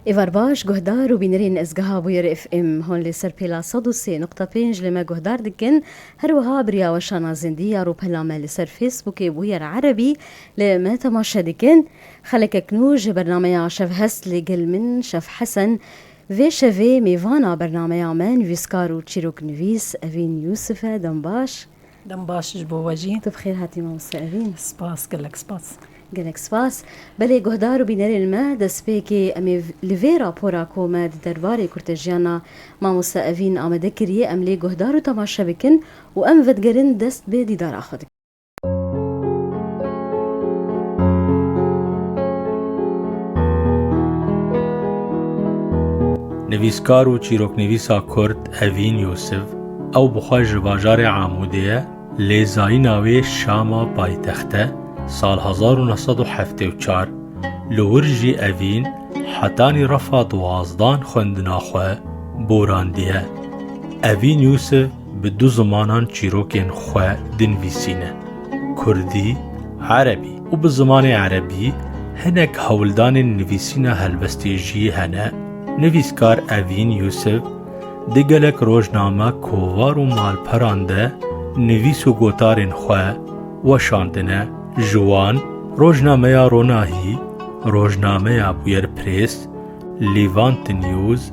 إيفار باش جهدار وبينرين إزجها بوير اف ام هون لسر بلا صدوسي نقطة بينج لما جهدار دكن هروها بريا وشانا زندية رو بلاما لسر فيسبوك بوير عربي لما تماشى دكن خلك كنوج برنامج شف هست لقل من شف حسن في شفي ميفانا برنامج من فيسكارو تشيروك نفيس أفين يوسف دنباش دنباش جبو وجي تبخير هاتي موسى أفين سباس قلك سباس گلک سپاس بله گهدارو بینر الما دست پیکی امی لویرا پورا کومد درباره کرتجیانا ماموسا اوین آمده کریه املی گهدارو تماشا بکن و ام ودگرن دست به دیدار آخد. نویسکار و چیرۆکنویسا کورد ئەڤین یوسف ئەو بخۆی ji bajarê Amûdê lê zayîna wê Şama paytexte sal 1974 li wir jî Evîn hetanî refa duwazdan xwendina xwe borandiye. Evîn Yusuf bi du zimanan çîrokên xwe dinivîsîne: Kurdî, Erebî û bi zimanê Erebî hinek hewldanên nivîsîna helbestê jî hene. Nivîskar Evîn Yusuf di gelek rojname kovar û malperan de nivîs û gotarên xwe weşandine. Ji wan Rojnameya Ronahî, Rojnameya Bûyerprês, Levant News,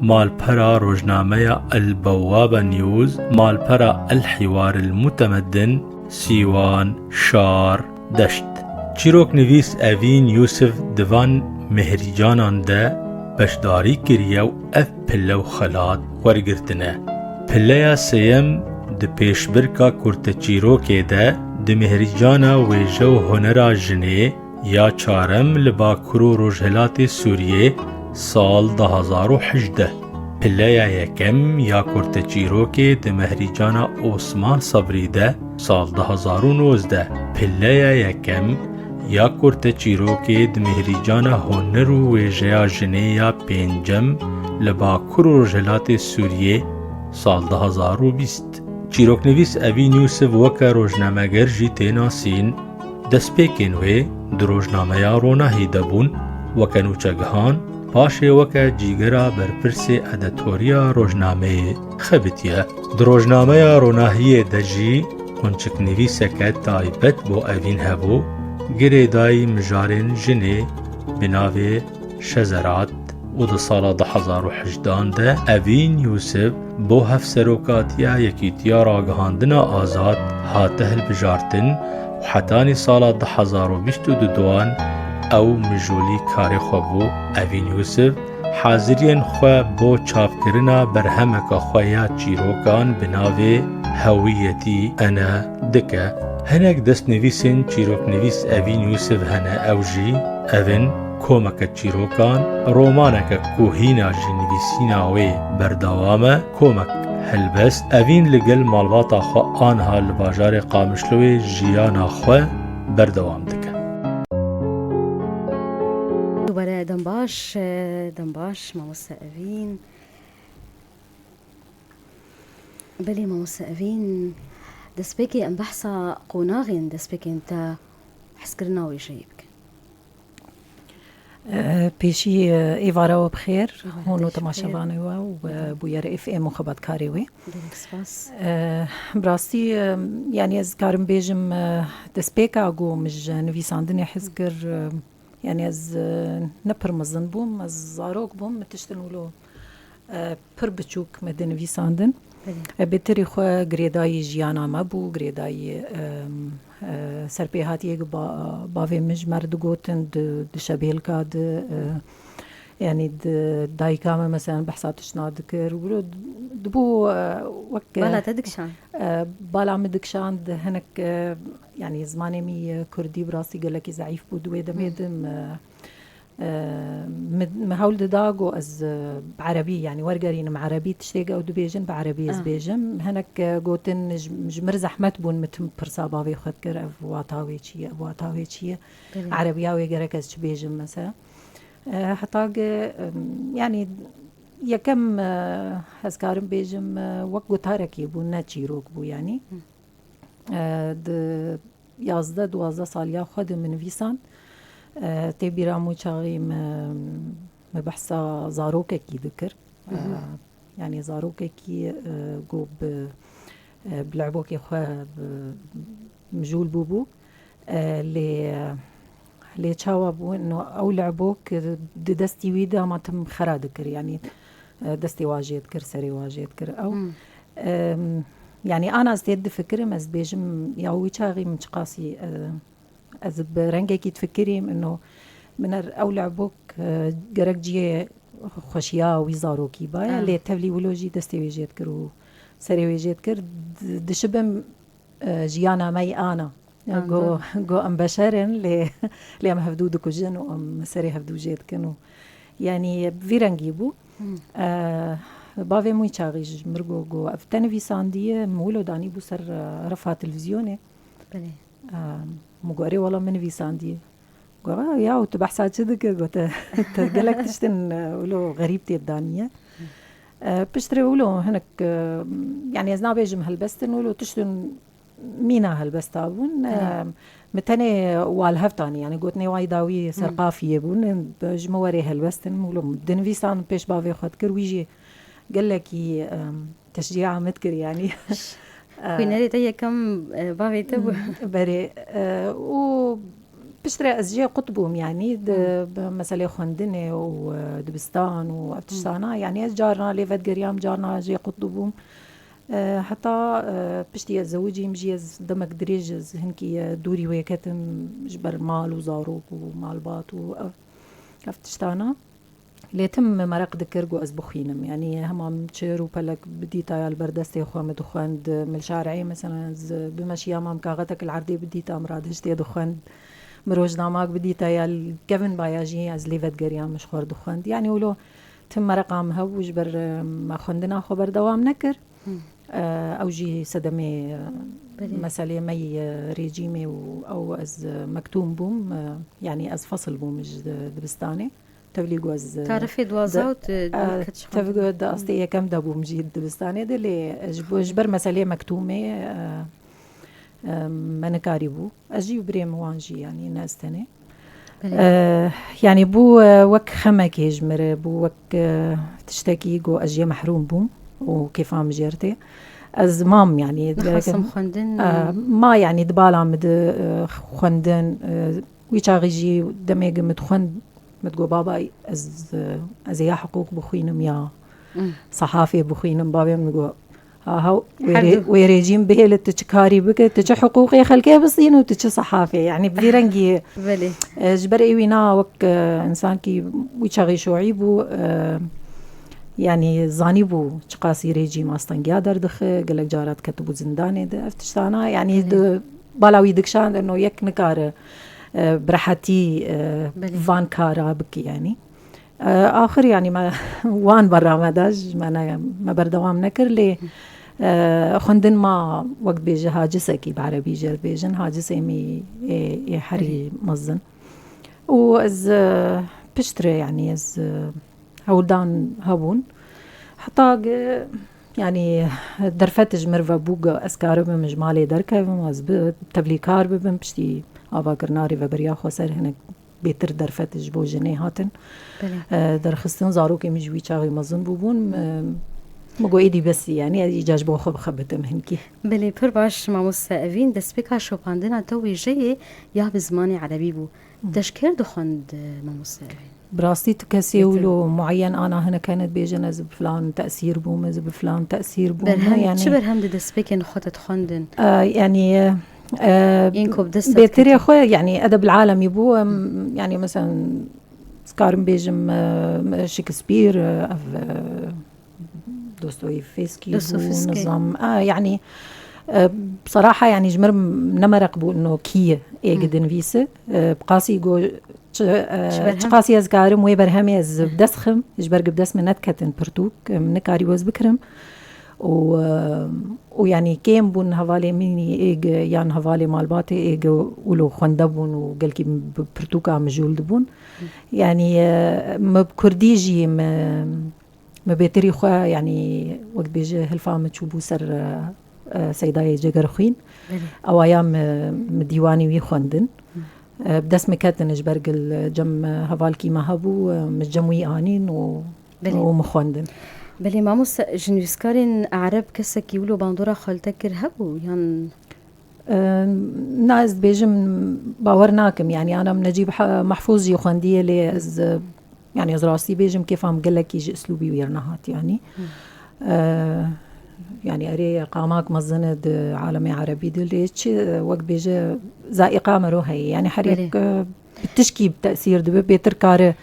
malpera Rojnameya El Bawaba News, malpera El Hiwar El Mutemeddin, Sîwan, Şar, Deşt. Çîroknivîs Evîn Yusuf di van mehrîcanan de beşdarî kiriye û ev pille û xelat wergirtine. Pilleya sêyem di pêşbirka kurteçîrokê de di mehrîcana wêje û hunera jinê ya çarem li Bakur û Rojhilatê Sûriyê sal 2018. Pilleya yekem ya kurteçîrokê di mehrîcana Osman Sabrî de sal 2019. Pilleya yekem ya kurteçîrokê di mehrîcana huner û wêjeya jinê ya pêncem li Bakur û Rojhilatê Sûriyê sal 2020. Çîroknivîs Evîn Yusuf weke rojnameger jî tê nasîn. Destpêkên wê di Rojnameya Ronahî de bûn weke nûçegihan, paşê weke cîgera berpirsê editoriya rojnameyê xebitiye. Di Rojnameya Ronahiyê de jî qûnçiknivîseke taybet bo Evîn hebû, girêdayî mijarên jinê bi navê Şezerat û di sala 2018 de Evîn Yusuf bo hevserokatiya Yekîtiya Ragihandina Azad hate hilbijartin û hetanî sala 2022 ew mijûlî karê xwe bû. Evîn Yusuf haziriyên xwe bo çavkirina berhemeka xwe ya çîrokan bi navê Hewiyetî Ene dike. Hinek destnivîsên çîroknivîs Evîn Yusuf hene ew jî evin Komeke çîrokan, romaneke ku hîna jî nivîsîna wê berdewam e, Komek Helbest. Evîn li gel malbata xwe anha li bajarê Qamişloyê jiyana xwe berdewam dike. دوباره دنباش ماموسا أفين بلي ماموسا أفين دست بيكي ام بحثا قوناغين دست بيكي انت حسكرنا ويجيبك پیشی ایوارا و بخیر هونو تماشاوانه و بویر اف ام خبات کاری وی براستی یعنی از کارم بیجم دسپیکا گو مج نویساندنی حسکر یعنی از نپرمزن بوم از زاروک بوم متشتنولو پر بچوک مدن نویساندن بهتری خو گریدای جیانا ما بو گریدای سرپیهاتی باوی مجمر دگوتن د شبیل کاد يعني دايكام مثلا بحثاتش نادكر ولو دبو وك بالا تدكشان بالا مدكشان هنك يعني زماني مي كردي براسي قال لك ضعيف بود دميدم مهول داغو از بعربي يعني ورقرين مع عربي تشتيق او دبيجن بعربي از بيجم هنك قوتن مجمر زحمت بون متم برصاباوي خدكر واتاوي چيه عربياوي قرك از بيجم مثلا حتى يعني يكم هزكارم بيجم وقو تاركي بو ناتشيروك بو يعني د 11-12 سالیا خود من ویسان تبیرامو چاقیم بحثا زاروكا كي ذكر يعني زاروكا كي جو بلعبوكي خوا مجول بوبو لي تشاوا بو انه او لعبوك دستي ويدا ما تم خرا ذكر يعني دستي واجد كر سري واجد كر او يعني انا استيد فكري مز بيجم ياوي شاغي من قاسي از برنجي كي تفكري انه من او لعبوك جرك جي خوشيا ويزاروكي بايا لي تبلي ولوجي دستي ويجيت كرو سري ويجيت كر دشبم جيانا مي انا جو ام بشرن لي ام هفدو دكوجن وام سري هفدو جيت كنو يعني فيرنجيبو بافي موي تشاغيج مرغو جو افتنفي سانديه مولو داني بو سر رفع تلفزيوني بلي مغوري والله من في سانديه قال يا وتبحث كذا قلت تقلك تشتن ولو غريبتي الدانيه بشتري ولو هناك يعني ازنا بيجم هالبستن ولو تشتن مينا هالبستابون متني والهفتاني يعني قلتني وايداوي سرقافيه بون بجموري هالبستن ولو دنفيسان بيش بافي خد كر ويجي قال لك تشجيع متكر يعني كوينري تاي كم بافي تبو بري و بشتري أزجي قطبهم يعني مثلا خندني ودبستان وأفتشتانا يعني جارنا ليفت قريام جارنا جي قطبهم حتى بشتي زوجي مجيز دمك دريجز هنكي دوري ويكتم جبر مال وزاروك ومال بات وأفتشتانا ليتم مرق ذكر از بخينم يعني همام تشير وبلك بديتا يا البردستي خو مدخند من الشارعي مثلا بمشي امام كاغتك العردي بديتا امراض هشتي دخند مروج ناماك بديتا يا الكفن باياجي از ليفت قريام مش خور دخند يعني ولو تم مرقام هو وجبر ما خندنا خبر دوام نكر او جي صدمي مسألة مي ريجيمي او از مكتوم بوم يعني از فصل بوم دبستاني تبلي جوز تعرفي دوازات تبقى دا أصلي كم دابو مجيد دبستاني ده اللي جبر مسألة مكتومة من كاريبو أجي وبريم وانجي يعني ناس تاني يعني بو وك خمك يجمر بو وك تشتكي جو أجي محروم بوم وكيف عم جرتي از مام يعني خاصم خندن ما يعني دبالا مد خندن ويشاغيجي دميق متخند متقول بابا از يا حقوق بخوينم يا صحافي بخوينم بابا متقول ها ويريجيم به لتشكاري بك تش حقوقي خلقي بصين وتش صحافي يعني بفيرنجي بلي جبر ايوينا وك انسان كي ويشاغي شعيبو يعني زانيبو تشقاسي ريجيم اصلا قادر دخ قالك جارات كتبوا زنداني افتشتانا يعني بالاوي دكشان انه يك نكار برحتي فان كارا بكي يعني آخر يعني ما وان برا مداج ما بردوام نكر لي خندن ما وقت بيجي هاجسة كي بعربي جر بيجن هاجسة مي حري مزن وإز بشتري يعني إز هودان هبون حتى يعني درفتج مرفا بوغا أسكار بمجمالي دركا ومز بتبليكار ببن بشتي آبا كرناري وبريا خوصر هناك بيتر درفتج بو جني هاتن درخستن زاروكي مجوي چاغي مزن بوبون مگو ایدی بس يعني ایجاج بو خب خبتم هنكي بلي پر باش ماموس اوین دسپیکا شوپاندنا تو ویجه یا بزمانی عربی بو تشکر دخند ماموس اوین براستي تكسيولو معين انا هنا كانت بيجنز بفلان تاثير بوم از بفلان تاثير بوم يعني شبر هم دسبيكن خطت خندن يعني ينكب دست بيتري خو يعني ادب العالم يبو يعني مثلا سكارم بيجم شكسبير دوستويفسكي نظام يعني بصراحة يعني جمر نمرق بو انه كي ايجدن فيسه بقاسي جو قاسي از كارم وي برهمي از بدسخم جبر بدس من نتكتن برتوك من كاري وز بكرم ويعني كيم بون هوالي مني ايج يان هوالي مالباتي ايج ولو خندبون وقالكي برتوكا مجول دبون يعني ما بكرديجي ما بيتري خو يعني وقت بيجي هالفام تشوبو سر سيداي جگر خوين او ايام مديواني وي خندن بدس مكاتن جبرق الجم هفالكي ما هبو مش جموي آنين ومخوندن. بلي ماموس جنوسكارين أعرب كسك يولو باندورا خالتك هبو يعني ناس بيجم باورناكم يعني أنا من نجيب محفوظ يخوندية لي يعني از راسي بيجم كيف عم قلك يجي أسلوبي ويرنهات يعني يعني أري قاماك مزند عالمي عربي دليتش وقت بيجي زائقة مروهي يعني حريق بتشكي بتأثير دبي بيتر كار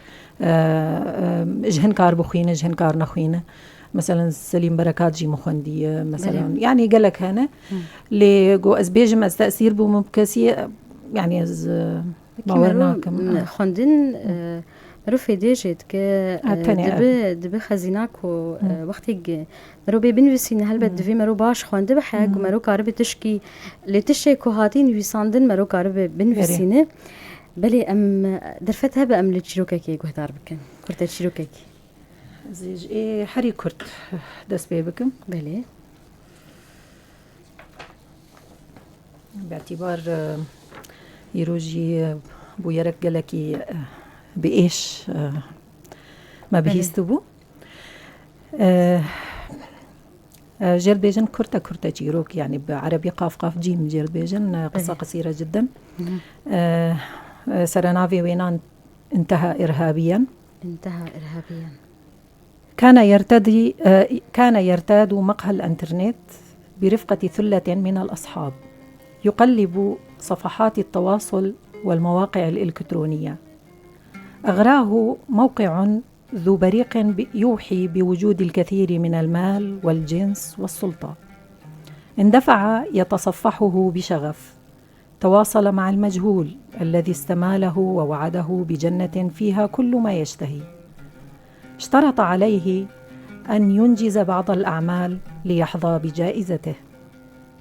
جهن كار بخينة جهن كار نخينة مثلا سليم بركات جي مخندية مثلا يعني قالك هنا اللي جو أزبيجم از تأثير بمبكسي يعني از باورناكم خندين مرو في ديجت دبي خزيناك وقتي مرو بنفسين هلبت دبي مرو باش خوانده بحق مرو كارب تشكي لتشي كوهاتين ويساندن مرو كارب بنفسينه بلي ام درفتها بام لتشروككي غدار بكن كرت تشروككي زيج ايه حري كرت دس بيبكم بلي باعتبار يروجي بويرك قالكي بإيش ما بهيستبو جير بيجن كرتا جيروك يعني بعربي قاف قاف جيم جير بيجن قصة قصيرة جدا سرنافي وينان انتهى إرهابيا كان يرتاد مقهى الانترنت برفقة ثلة من الأصحاب يقلب صفحات التواصل والمواقع الإلكترونية. أغراه موقع ذو بريق يوحي بوجود الكثير من المال والجنس والسلطة. اندفع يتصفحه بشغف، تواصل مع المجهول الذي استماله ووعده بجنة فيها كل ما يشتهي. اشترط عليه أن ينجز بعض الأعمال ليحظى بجائزته.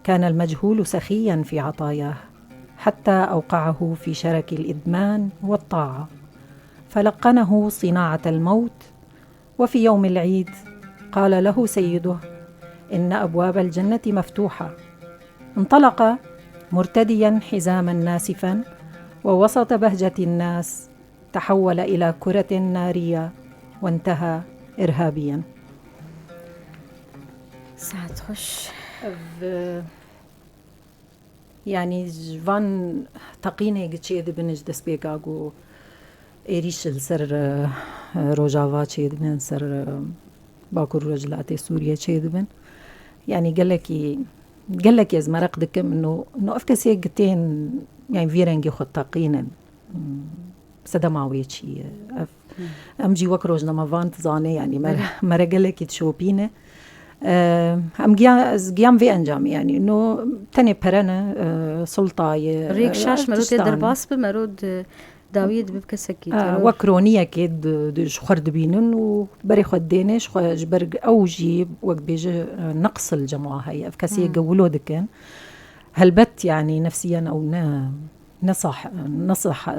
كان المجهول سخيا في عطاياه حتى أوقعه في شرك الإدمان والطاعة، فلقنه صناعة الموت. وفي يوم العيد قال له سيده إن أبواب الجنة مفتوحة. انطلق مرتديا حزاما ناسفا، ووسط بهجة الناس تحول إلى كرة نارية وانتهى إرهابيا. ساعة خش يعني جوان تقيني قتشي دبنج دسبيقاقو إيريش السر روجافا تشي دبن سر باكور رجلاتي سوريا تشي دبن يعني قال لك يا زمرق دكم انه افكسي قتين يعني فيرنجي خد تقينا سدماوي تشي امجي وكروجنا ما فانت زاني يعني مرة قال لك تشوبينه ام جيام في انجام يعني انه تاني برنا سلطه ريك شاش مرود درباس بمرود داويد ببكسكي وكرونيه كيد دج خرد بينن وبري خدينش جبر اوجي وقت بيجي نقص الجماعه هي افكاسي قولوا دكان هلبت يعني نفسيا او نصح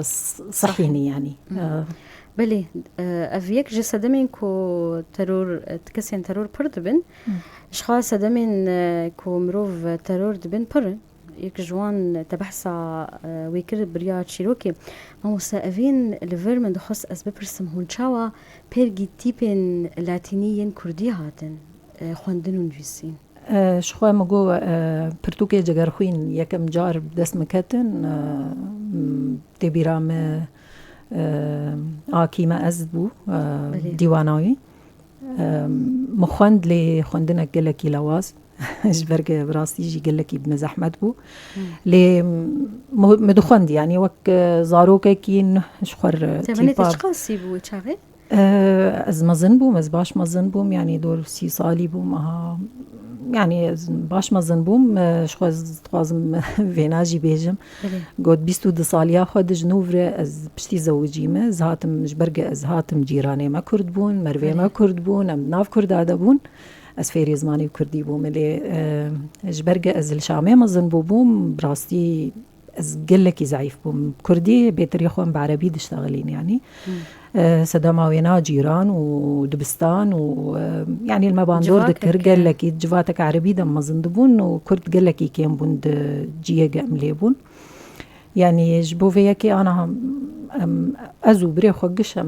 صحيني يعني بلي افيك جسدمين كو ترور تكسين ترور بردبن اشخاص سدمين كو مروف ترور دبن برن يك جوان تبحثا ويكر بريا تشيروكي ما مسافين الفيرمن دخص اسببرسم هونشاوا بيرجي تيبن لاتينيين كردي هاتن خوندن نفسين شخوا مگو پرتوکه جگر خوین یکم جار دست مکتن تبیرام آکیما از بو دیوانایی مخوند لی خوندنک گلکی لواز جبرگ براستی جی گلکی بمزحمت بو لی مدخوند يعني وك زاروكي كين شخور تمنيت اشخاصي بو تشاغي از مزن بو مزباش مزن بوم يعني دور 6 سالي بوم يعني باش مزن بوم شخوز توازم فيناجي بيجم قد 22 ساليا خود جنوفر از بشتي زوجيمه زهاتم جبرگ از هاتم جيراني ما كرد بون مروي ما كرد بون ام ناف كرد هذا بون از فيري زماني كردي بوم اللي جبرگ از الشامي مزن بوم براستي از قلكي ضعيف بوم كردي بيتر يخون بعربي دشتغلين يعني سدماوينا جيران ودبستان ويعني المباندور ذكر قال لك جواتك عربي دم مزندبون وكرد قال لك كيم بوند جيه قام ليبون يعني جبو فيكي أنا أزو بري خوقش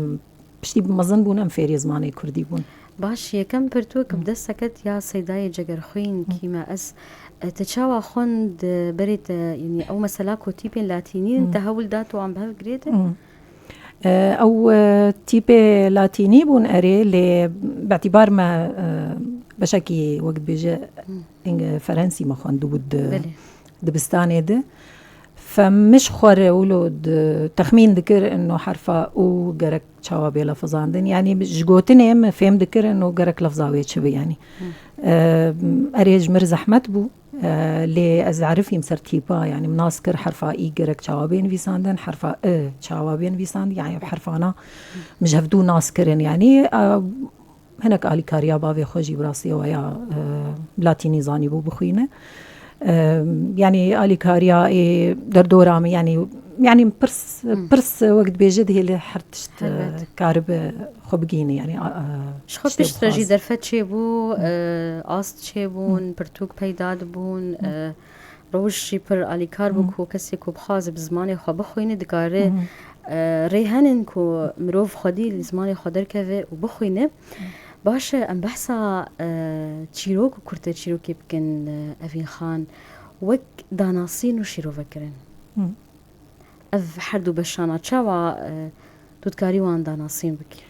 بشتي بمظن بون فيري زماني كردي بون باش يكم برتوك بدا سكت يا سيداي جگر خوين كيما أس تتشاوى خوند بريت يعني أو مثلا كوتيبين لاتينيين تهول داتو عم بهاف قريدة أو تيبي لاتيني بون أري باعتبار ما بشكي وقت بيجي فرنسي ما خوندو بود دبستاني ده فمش خور ولود تخمين ذكر انه حرفا او جرك شوابي لفظاندن يعني جوتني ما فهم ذكر انه جرك لفظاوي شبي يعني اريج مرز احمد بو لي از عارف يمسر تيبا يعني مناسكر حرفا اي جرك شوابين فيساندن حرفا شوابين فيساند يعني بحرفانا مش هفدو ناسكرن يعني هناك آلي كاريا بافي خوجي براسي ويا لاتيني زاني بو بخوينه يعني آلي كاريا در دورامي يعني برس وقت بيجد هي اللي حرتشت كارب خبقيني يعني شخو بيشترجي درفت شيبو آست شيبون برتوك بيداد بون روش شيبر آلي كاربو كو كسي كو بخاز بزماني خو بخويني دكاره ريهانن كو مروف خودي لزماني خودر كوه وبخوينه باشه ام بحثا تشيروك وكرتا تشيروكي بكن أفين خان وك داناسين وشيرو فكرن اف حردو بشانا تشاوا تودكاري وان داناسين بكي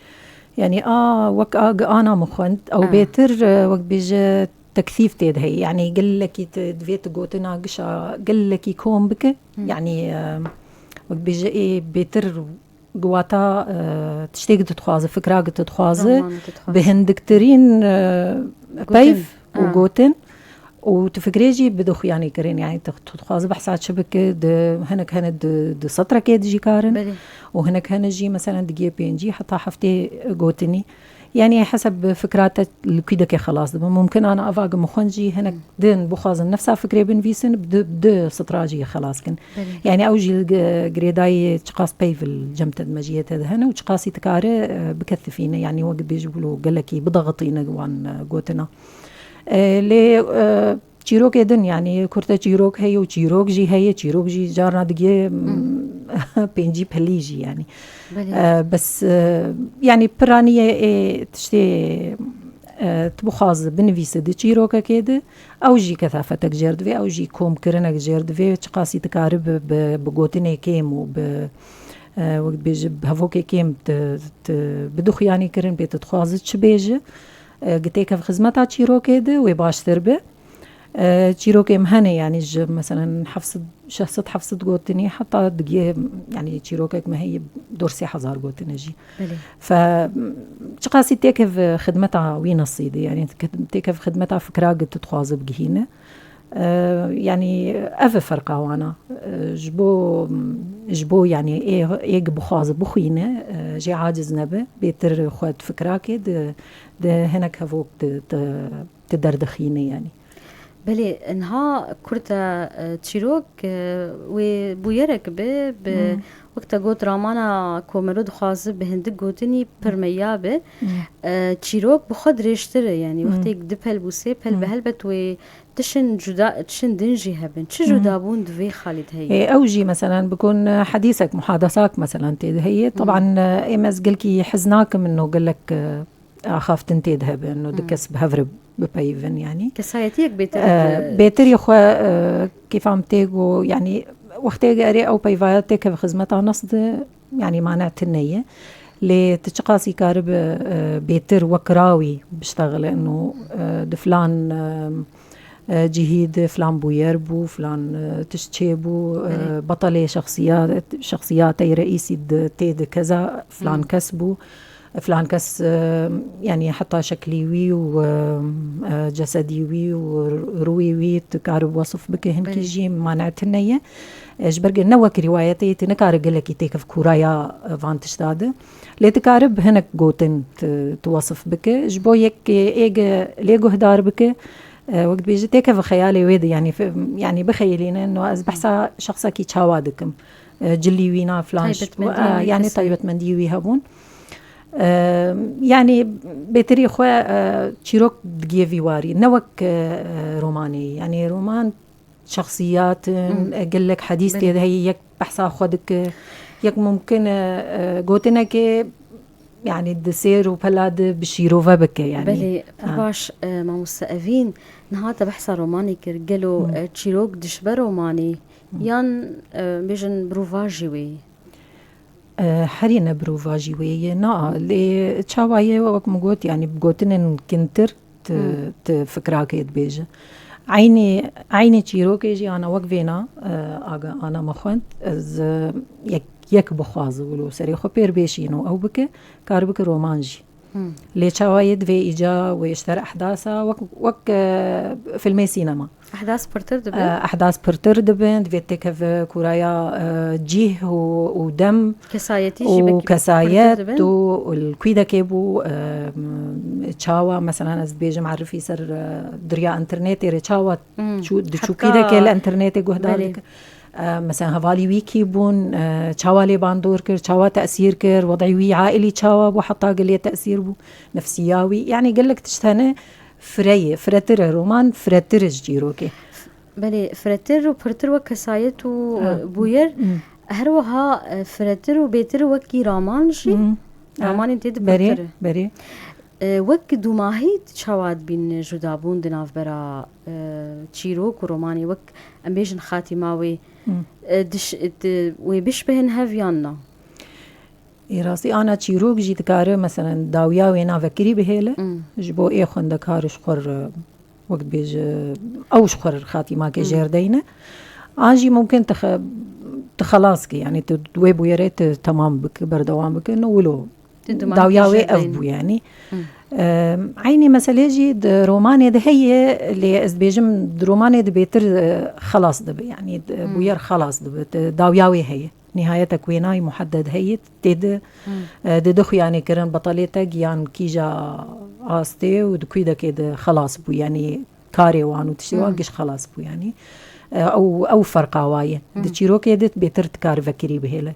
يعني وك انا مخند او بيتر وك بيجي تكثيف تيد هي يعني قل لك دفيت قوتنا قشا قل لك كوم بك يعني وك بيجي بيتر قواتا تشتيق تتخوازه فكرة تتخوازه بهندكترين بيف وقوتن وتفكريجي بدوخ يعني كرين يعني تتخوازه بحثات شبكة هناك هند سطرة كيد جي كارن وهناك هنجي مثلا دقيقة بينجي حتى حفتي قوتني يعني حسب فكرات الكيدك خلاص ممكن انا افاق مخنجي هناك دين بخازن نفسها فكره بن فيسن بد سطراجي خلاص كن يعني اوجي جريداي تقاس بي في الجمتد مجيه هنا وتقاسي تكاره بكثفينه يعني وقت بيجبلوا قال لك بضغطينا وان قوتنا لي تشيروك يدن يعني كرتا تشيروك هي وتشيروك جي هي تشيروك جي جارنا دقيه بينجي بهليجي يعني بس يعني برانية تشتي تبخاز بنفيس دي تشيروكا كده او جي كثافتك جردفي او جي كوم كرنك جردفي تقاسي تكارب بقوتني كيم وقت بيجي بهفوكي كيم بدوخ يعني كرن بيت تخازت شبيجي قتيك في خزمتها تشيروكا ده ويباش تربه تشيروكي مهنة يعني مثلا شخصت حفظت قوتني حتى دقيقة يعني تشيروكيك ما هي دورسي حزار قوتني جي فتقاسي تيكف خدمتها وين الصيدي يعني تيكف خدمتها فكرة قد تتخواز بقهينة يعني أفا فرقة وانا جبو يعني ايه بخواز بخينة جي عاجز نبه بيتر خوات فكرة كده هناك هفوك تدردخينة يعني بلي انها كرتا تشيروك وبويرك ب وقتا قوت رامانا كومرود خاص بهندق قوتني برميا ب تشيروك بخد ريشتري يعني وقتك دبل بوسيبل بهلبت وتشن جدا تشن دنجي هبن تش جدا بون دفي خالد هي اوجي مثلا بكون حديثك محادثاك مثلا هي طبعا امز قلكي حزناك منه قال لك اخاف تنتيدها انه دكس بهفرب ببايفن يعني كسايتيك بيتر يا اخوة كيف عم تيجو يعني وقتها قاري او بايفاتك بخدمتها نصد يعني معنات النية اللي تتقاسي كارب بيتر وكراوي بشتغل انه دفلان جهيد فلان بويربو فلان تشتشيبو بطلة شخصياتي رئيسي تيد كذا فلان كسبو فلان كس يعني حتى شكليوي وجسديوي ورويوي تكارب وصف بك هنكي جي معنات النية جبرق نوك رواياتي تنكارق لك تيكف كورايا فان تشتاد لي تكارب هنك قوتن توصف بك جبو يك ايجا ليجو هدار بك وقت بيجي تيكف خيالي ويدي يعني بخيلين انه از بحسا شخصا كي تشاوادكم جليوينا فلانش يعني طيبة منديوي هبون يعني بيتري خوا تشيروك دقيفي واري نوك روماني يعني رومان شخصيات قال لك حديث هي يك بحثا خودك يك ممكن قوتنا كي يعني الدسير وبلاد بشيروفا بك يعني بلي باش ما مستأفين نهاتا بحثا روماني كرجلو تشيروك دشبه روماني يان بيجن بروفاجيوي حرينا بروفاجيوي نا اللي تشاوايه وقت مقوت يعني بقوتن كنتر تفكراك يتبيجه عيني تشيروك يجي أنا وقفينا أنا مخوانت از يك بخواز ولو سريخو بير بيشينو أو بك كاربك رومانجي لي شوايد في إيجا ويشتر أحداثا وك فيلمي سينما أحداث برتر دبن دفيتك في كورايا جيه ودم وكسايات والكويدا كيبو تشاوا مثلا از بيجي معرفي سر دريا انترنت ريتشاوا شو كيدا كي الانترنت جهدالك مثلا هفالي ويكي بون تشاوا باندور كر تشاوا تأثير كر وضعي عائلي تشاوا وحطا قلية تأثير بو نفسياوي يعني قال لك تشتهنه فرتر رومان فرتر جيروكي بلي فرتر وبرتر وكسايت وبوير هروها فرتر وبيتر وكي رامانجي راماني تيد برتر بري وك دوماهي تشاواد بين جدابون دناف برا تشيروك وروماني وك أمبيجن خاتماوي دش ويبشبهن هافيانا راسي أنا تشيروك جيت كاره مثلا داويا وينا فكري بهيله جبو إيه خندك هارش خور وقت بيج أو شخور خاتمة كجير دينه آجي ممكن تخلاص كي يعني تدويبو يريت تمام بك بردوام بك إنه ولو داوياوي أفبو يعني عيني مثلا جي روماني ده هي اللي أزبيجم روماني ده بيتر خلاص ده يعني بوير خلاص ده داوياوي هي نهاية تكويناي محدد هي تد دخو يعني كرن بطلتك يعني كيجا آستي ودكويدا كده خلاص بو يعني كاري وانو تشتواقش خلاص بو يعني أو فرقة واية ده تشيروك يدت بيتر تكار فكري بهيلة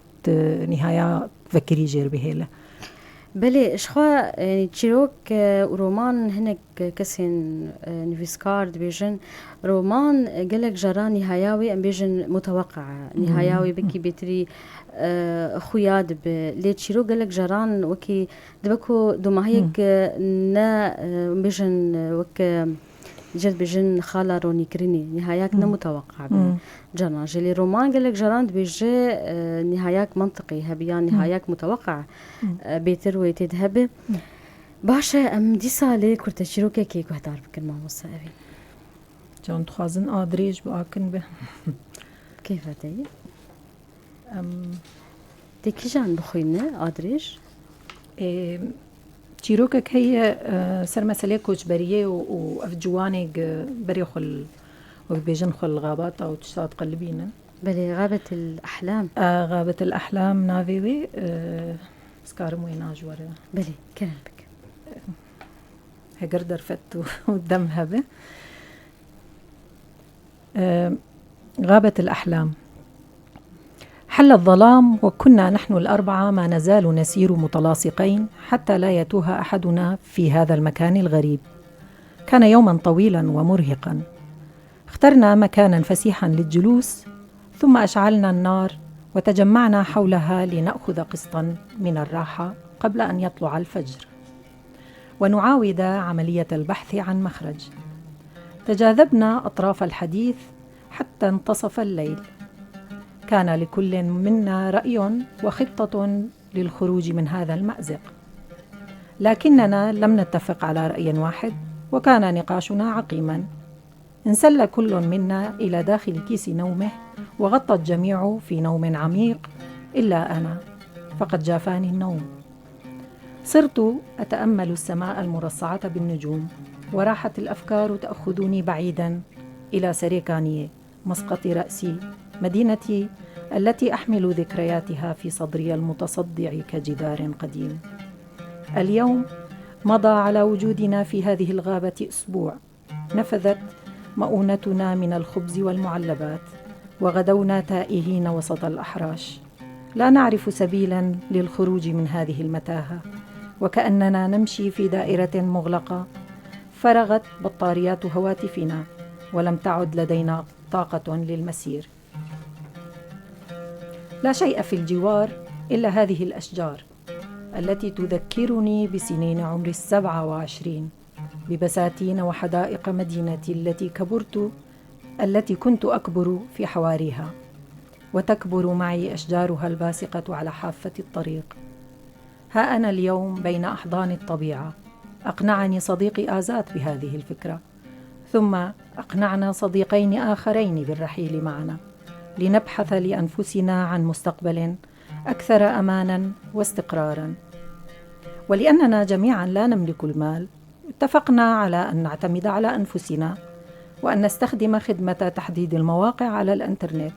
نهاية فكري جير بهيلة بلي شخوا يعني تشيروك ورومان هناك كسين نفيسكارد بيجن رومان قالك جرى نهاياوي ام بيجن متوقع نهاياوي بكي بيتري خوياد لي تشيروك قالك جران وكي دبكو دوماهيك نا بيجن وك جد بيجن خاله روني كريني نهاياك متوقع جران جلي رومان قالك جران بيجي نهاياك منطقي هبيان نهاياك متوقع بيتر ويتذهب باشا ام دي سالي كرت تشيروك كي كهدار بكن ما مصابين جان تخازن ادريج باكن به كيف هدي تكي جان بخوينه ادريج تشيروكك هي سر مسألة كوچبرية وأفجواني بري خل وبيجن خل الغابات أو تشتات قلبينا بلي غابة الأحلام غابة الأحلام نافيوي سكارم ويناج ورا بلي كلام بك هقدر فت والدم هبه غابة الأحلام حل الظلام وكنا نحن الأربعة ما نزال نسير متلاصقين حتى لا يتوه أحدنا في هذا المكان الغريب. كان يوما طويلا ومرهقا. اخترنا مكانا فسيحا للجلوس ثم أشعلنا النار وتجمعنا حولها لنأخذ قسطا من الراحة قبل أن يطلع الفجر ونعاود عملية البحث عن مخرج. تجاذبنا أطراف الحديث حتى انتصف الليل. كان لكل منا رأي وخطة للخروج من هذا المأزق، لكننا لم نتفق على رأي واحد وكان نقاشنا عقيما. انسل كل منا إلى داخل كيس نومه وغطى الجميع في نوم عميق إلا أنا، فقد جافاني النوم. صرت أتأمل السماء المرصعة بالنجوم وراحت الأفكار تأخذني بعيدا إلى سريكانية، مسقط رأسي، مدينتي التي أحمل ذكرياتها في صدري المتصدع كجدار قديم. اليوم مضى على وجودنا في هذه الغابة أسبوع. نفذت مؤونتنا من الخبز والمعلبات وغدونا تائهين وسط الأحراش. لا نعرف سبيلا للخروج من هذه المتاهة، وكأننا نمشي في دائرة مغلقة. فرغت بطاريات هواتفنا ولم تعد لدينا طاقة للمسير. لا شيء في الجوار إلا هذه الأشجار التي تذكرني بسنين عمري 27، ببساتين وحدائق مدينتي التي كنت أكبر في حواريها، وتكبر معي أشجارها الباسقة على حافة الطريق. ها أنا اليوم بين أحضان الطبيعة. أقنعني صديقي آزات بهذه الفكرة، ثم أقنعنا صديقين آخرين بالرحيل معنا لنبحث لأنفسنا عن مستقبل أكثر أماناً واستقراراً. ولأننا جميعاً لا نملك المال، اتفقنا على أن نعتمد على أنفسنا وأن نستخدم خدمة تحديد المواقع على الإنترنت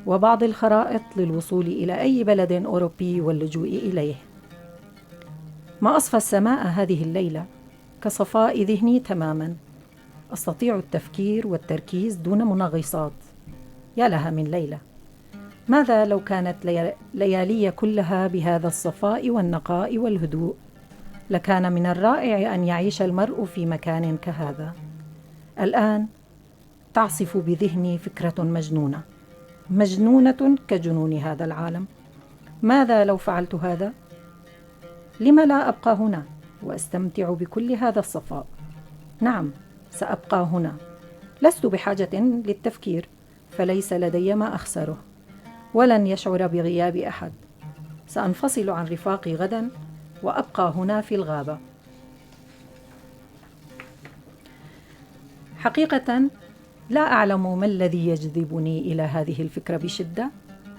وبعض الخرائط للوصول إلى أي بلد أوروبي واللجوء إليه. ما أصفى السماء هذه الليلة كصفاء ذهني تماماً. أستطيع التفكير والتركيز دون منغصات. يا لها من ليلة! ماذا لو كانت ليالي كلها بهذا الصفاء والنقاء والهدوء؟ لكان من الرائع أن يعيش المرء في مكان كهذا. الآن تعصف بذهني فكرة مجنونة كجنون هذا العالم. ماذا لو فعلت هذا؟ لم لا أبقى هنا وأستمتع بكل هذا الصفاء؟ نعم، سأبقى هنا. لست بحاجة للتفكير، فليس لدي ما أخسره، ولن يشعر بغياب أحد. سأنفصل عن رفاقي غدا وأبقى هنا في الغابة. حقيقة لا أعلم ما الذي يجذبني إلى هذه الفكرة بشدة.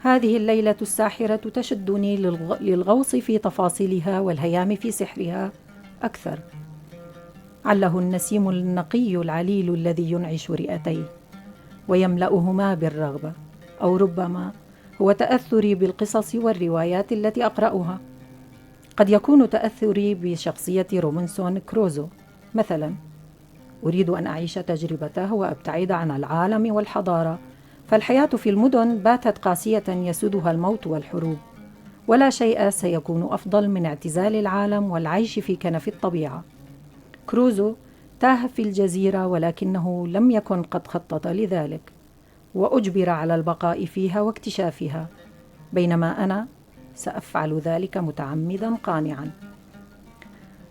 هذه الليلة الساحرة تشدني للغوص في تفاصيلها والهيام في سحرها أكثر. عله النسيم النقي العليل الذي ينعش رئتي ويملأهما بالرغبة، أو ربما هو تأثري بالقصص والروايات التي أقرأها. قد يكون تأثري بشخصية روبنسون كروزو مثلا. أريد أن أعيش تجربته وأبتعد عن العالم والحضارة، فالحياة في المدن باتت قاسية يسودها الموت والحروب، ولا شيء سيكون أفضل من اعتزال العالم والعيش في كنف الطبيعة. كروزو تاه في الجزيرة، ولكنه لم يكن قد خطط لذلك، وأجبر على البقاء فيها واكتشافها، بينما أنا سأفعل ذلك متعمدا قانعا.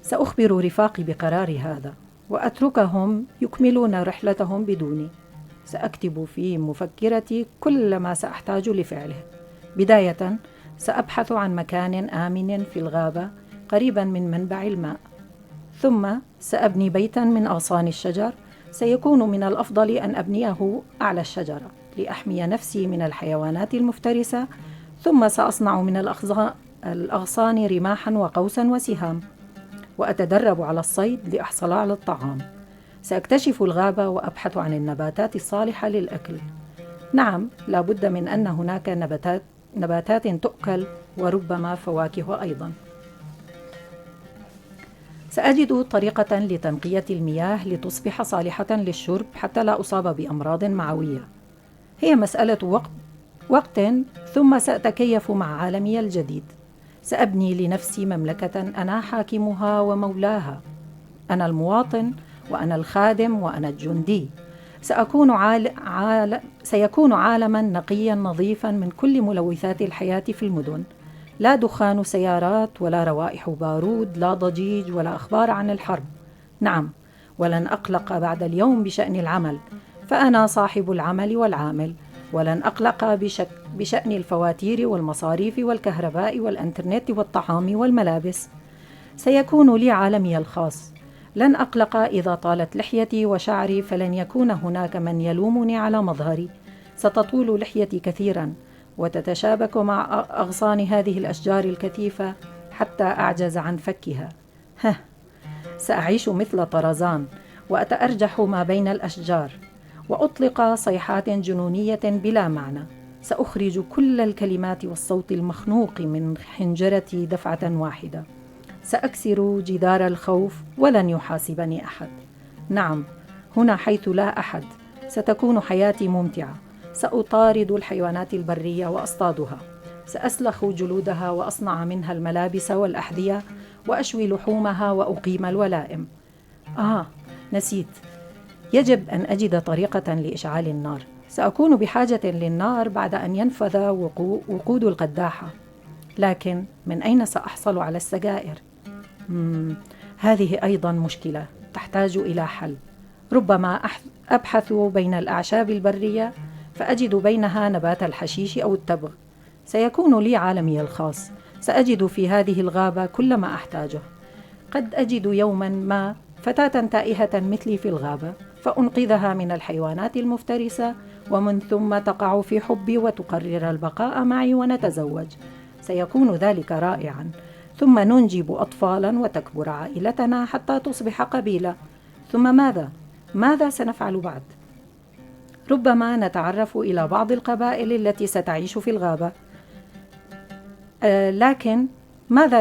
سأخبر رفاقي بقرار هذا وأتركهم يكملون رحلتهم بدوني. سأكتب في مفكرتي كل ما سأحتاج لفعله. بداية سأبحث عن مكان آمن في الغابة قريبا من منبع الماء، ثم سأبني بيتا من أغصان الشجر. سيكون من الأفضل أن أبنيه أعلى الشجرة لأحمي نفسي من الحيوانات المفترسة، ثم سأصنع من الأغصان رماحا وقوسا وسهام، وأتدرب على الصيد لأحصل على الطعام. سأكتشف الغابة وأبحث عن النباتات الصالحة للأكل. نعم، لا بد من أن هناك نباتات تؤكل، وربما فواكه أيضا. سأجد طريقة لتنقية المياه لتصبح صالحة للشرب حتى لا أصاب بأمراض معوية. هي مسألة وقت، ثم سأتكيف مع عالمي الجديد. سأبني لنفسي مملكة أنا حاكمها ومولاها. أنا المواطن، وأنا الخادم، وأنا الجندي. سيكون عالما نقيا نظيفا من كل ملوثات الحياة في المدن. لا دخان سيارات، ولا روائح بارود، لا ضجيج، ولا أخبار عن الحرب. نعم، ولن أقلق بعد اليوم بشأن العمل، فأنا صاحب العمل والعامل. ولن أقلق بشأن الفواتير والمصاريف والكهرباء والإنترنت والطعام والملابس. سيكون لي عالمي الخاص. لن أقلق إذا طالت لحيتي وشعري، فلن يكون هناك من يلومني على مظهري. ستطول لحيتي كثيرا وتتشابك مع أغصان هذه الأشجار الكثيفة حتى أعجز عن فكها. سأعيش مثل طرزان وأتأرجح ما بين الأشجار، وأطلق صيحات جنونية بلا معنى. سأخرج كل الكلمات والصوت المخنوق من حنجرتي دفعة واحدة. سأكسر جدار الخوف ولن يحاسبني أحد. نعم، هنا حيث لا أحد ستكون حياتي ممتعة. سأطارد الحيوانات البرية وأصطادها. سأسلخ جلودها وأصنع منها الملابس والأحذية، وأشوي لحومها وأقيم الولائم. نسيت، يجب أن أجد طريقة لإشعال النار. سأكون بحاجة للنار بعد أن ينفذ وقود القداحة، لكن من أين سأحصل على السجائر؟ هذه أيضا مشكلة تحتاج إلى حل. ربما أبحث بين الأعشاب البرية فأجد بينها نبات الحشيش أو التبغ. سيكون لي عالمي الخاص، سأجد في هذه الغابة كل ما أحتاجه. قد أجد يوما ما فتاة تائهة مثلي في الغابة فأنقذها من الحيوانات المفترسة، ومن ثم تقع في حبي وتقرر البقاء معي ونتزوج. سيكون ذلك رائعا، ثم ننجب أطفالا وتكبر عائلتنا حتى تصبح قبيلة. ثم ماذا سنفعل بعد؟ ربما نتعرف إلى بعض القبائل التي ستعيش في الغابة. لكن ماذا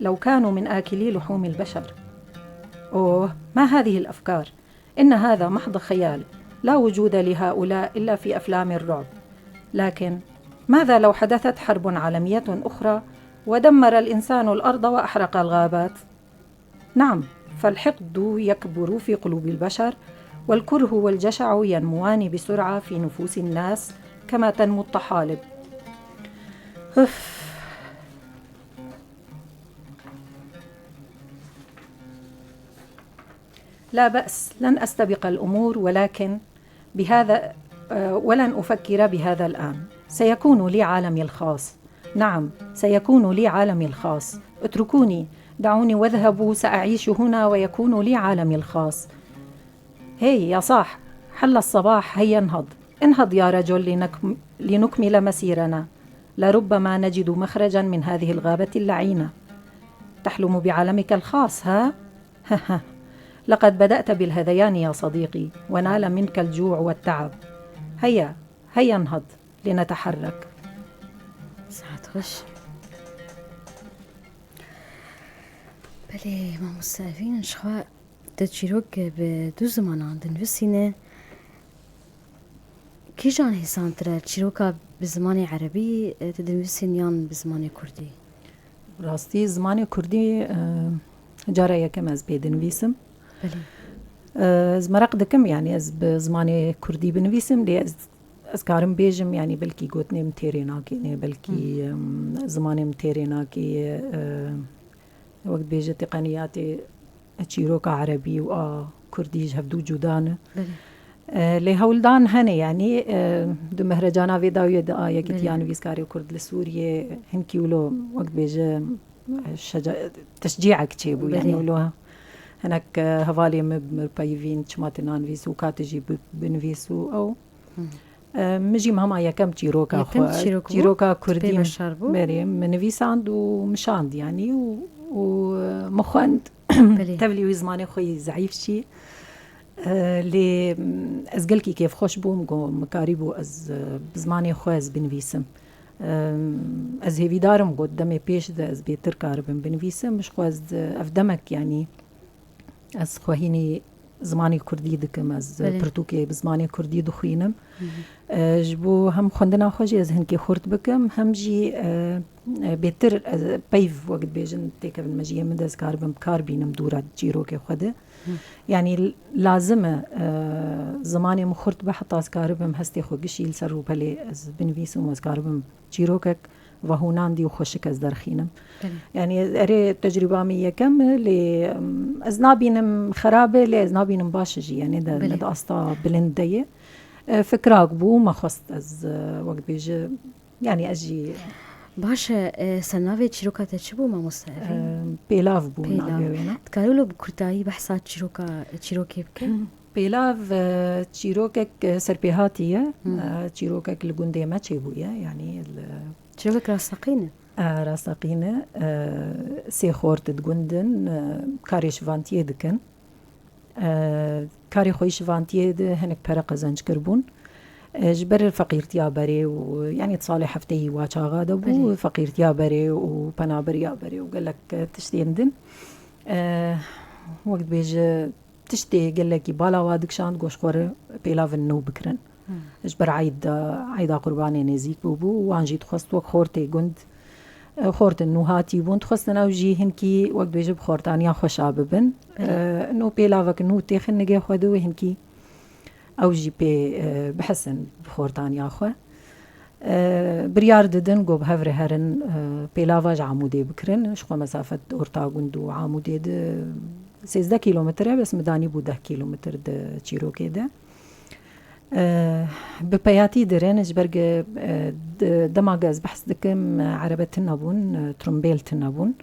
لو كانوا من آكلي لحوم البشر؟ ما هذه الأفكار؟ إن هذا محض خيال، لا وجود لهؤلاء إلا في أفلام الرعب. لكن ماذا لو حدثت حرب عالمية أخرى ودمر الإنسان الأرض وأحرق الغابات؟ نعم، فالحقد يكبر في قلوب البشر، والكره والجشع ينموان بسرعة في نفوس الناس كما تنمو الطحالب. لا بأس، لن أستبق الأمور، ولن أفكر بهذا الآن. سيكون لي عالمي الخاص. نعم، سيكون لي عالمي الخاص. اتركوني، دعوني واذهبوا، سأعيش هنا ويكون لي عالمي الخاص. هي يا صاح، حل الصباح، هيا انهض يا رجل لنكمل مسيرنا. لربما نجد مخرجا من هذه الغابة اللعينة. تحلم بعالمك الخاص، ها؟ لقد بدأت بالهذيان يا صديقي، ونال منك الجوع والتعب. هيا انهض لنتحرك. ساعتخش بله ما مستعفين شخوا تجيروك بدو زمان عندن بسينة كي جان هسان ترى تجيروكا بزمان عربي تدنوسين يان بزمان كردي؟ راستي زمان كردي جارة يكم از بيدنويسم. از مرق دكم يعني از بزمان كردي بنويسم لي از كارم بيجم يعني بلكي قوتني متيريناكي بلكي زمان متيريناكي وقت بيجي تقنياتي تشيروكا عربي كردي هبدو جودان لي هولدان هني يعني دو مهرجانا فيداوية دا يكتيان فيسكاري كرد لسوريا هنكي ولو وقت بيجي تشجيعك تشيبو يعني ولو هناك هفالي مبايفين تشماتنان فيسو كاتجي بنفيسو أو مجي ماما يكم تشيروكا كردي مريم من فيساند ومشاند يعني ومخاند تبلي وزماني خوي زعيف شي لي از قلكي كيف خوش بوم مكاريبو از بزماني خوي از بنفيسم از هيفي دارم قدامي بيش ده از بيتر كاربن بنفيسم مش خو از افدمك يعني از خوهيني زماني كردي دكم از برتوكي بزماني كردي دخينم جبو هم خوندنا خوشي از هنكي خورت بكم هم جي بيتر بيف وقت بيجن تيكا بالمجيه من دز كاربن كاربينم دورات جيروكي خوده يعني لازم زماني مخورت بحط از كاربن هستي خو قشيل سرو بلي از بنفيسم از كاربن جيروكك وهونان دي وخشك از درخينم يعني اري تجربه مية كم لي ازنابينم خرابه لي ازنابينم باشجي يعني ده استا بلنديه فكراك بو ما خست از وقت بيجي يعني اجي باشا سنافي تشيروكا تشبو ما مستعفين بيلاف بو ناوينا تكارولو بكرتاي بحثات تشيروكي بك بيلاف تشيروكك سربيهاتيه تشيروكك الجندي ما تشيبويا يعني تشيروكك راستقينه راستقينه سي خورت تجندن كاريش فانتيه دكن كاري خويش فانتيه هنك برق زنج كربون جبر الفقير تيابري ويعني تصالح حفتي واچا غاده بو فقير تيابري وبنابر يابري وقال لك تشتيندن وقت بيج تشتي قال لك بالا وادك شان غوش خور بيلاف النو بكرن جبر عيدا قرباني نزيك بو وانجي تخست وك خورتي جند خورت النو هاتي بون تخستنا وجي هنكي وقت بيج بخورتانيا خوش اببن انه بيلافك نو تخن نجي خدو هنكي او جي بي بحسن بخورتان ياخو بريار ددن قو بهفر هرن بيلافاج عمودي بكرن شخو مسافة اورتا قندو عمودي ده 16 كيلومتر بس مداني بو 10 كيلومتر ده تشيروكي ده ببياتي درين جبرق دماغز بحث دكم عربة تنبون ترمبيل تنبون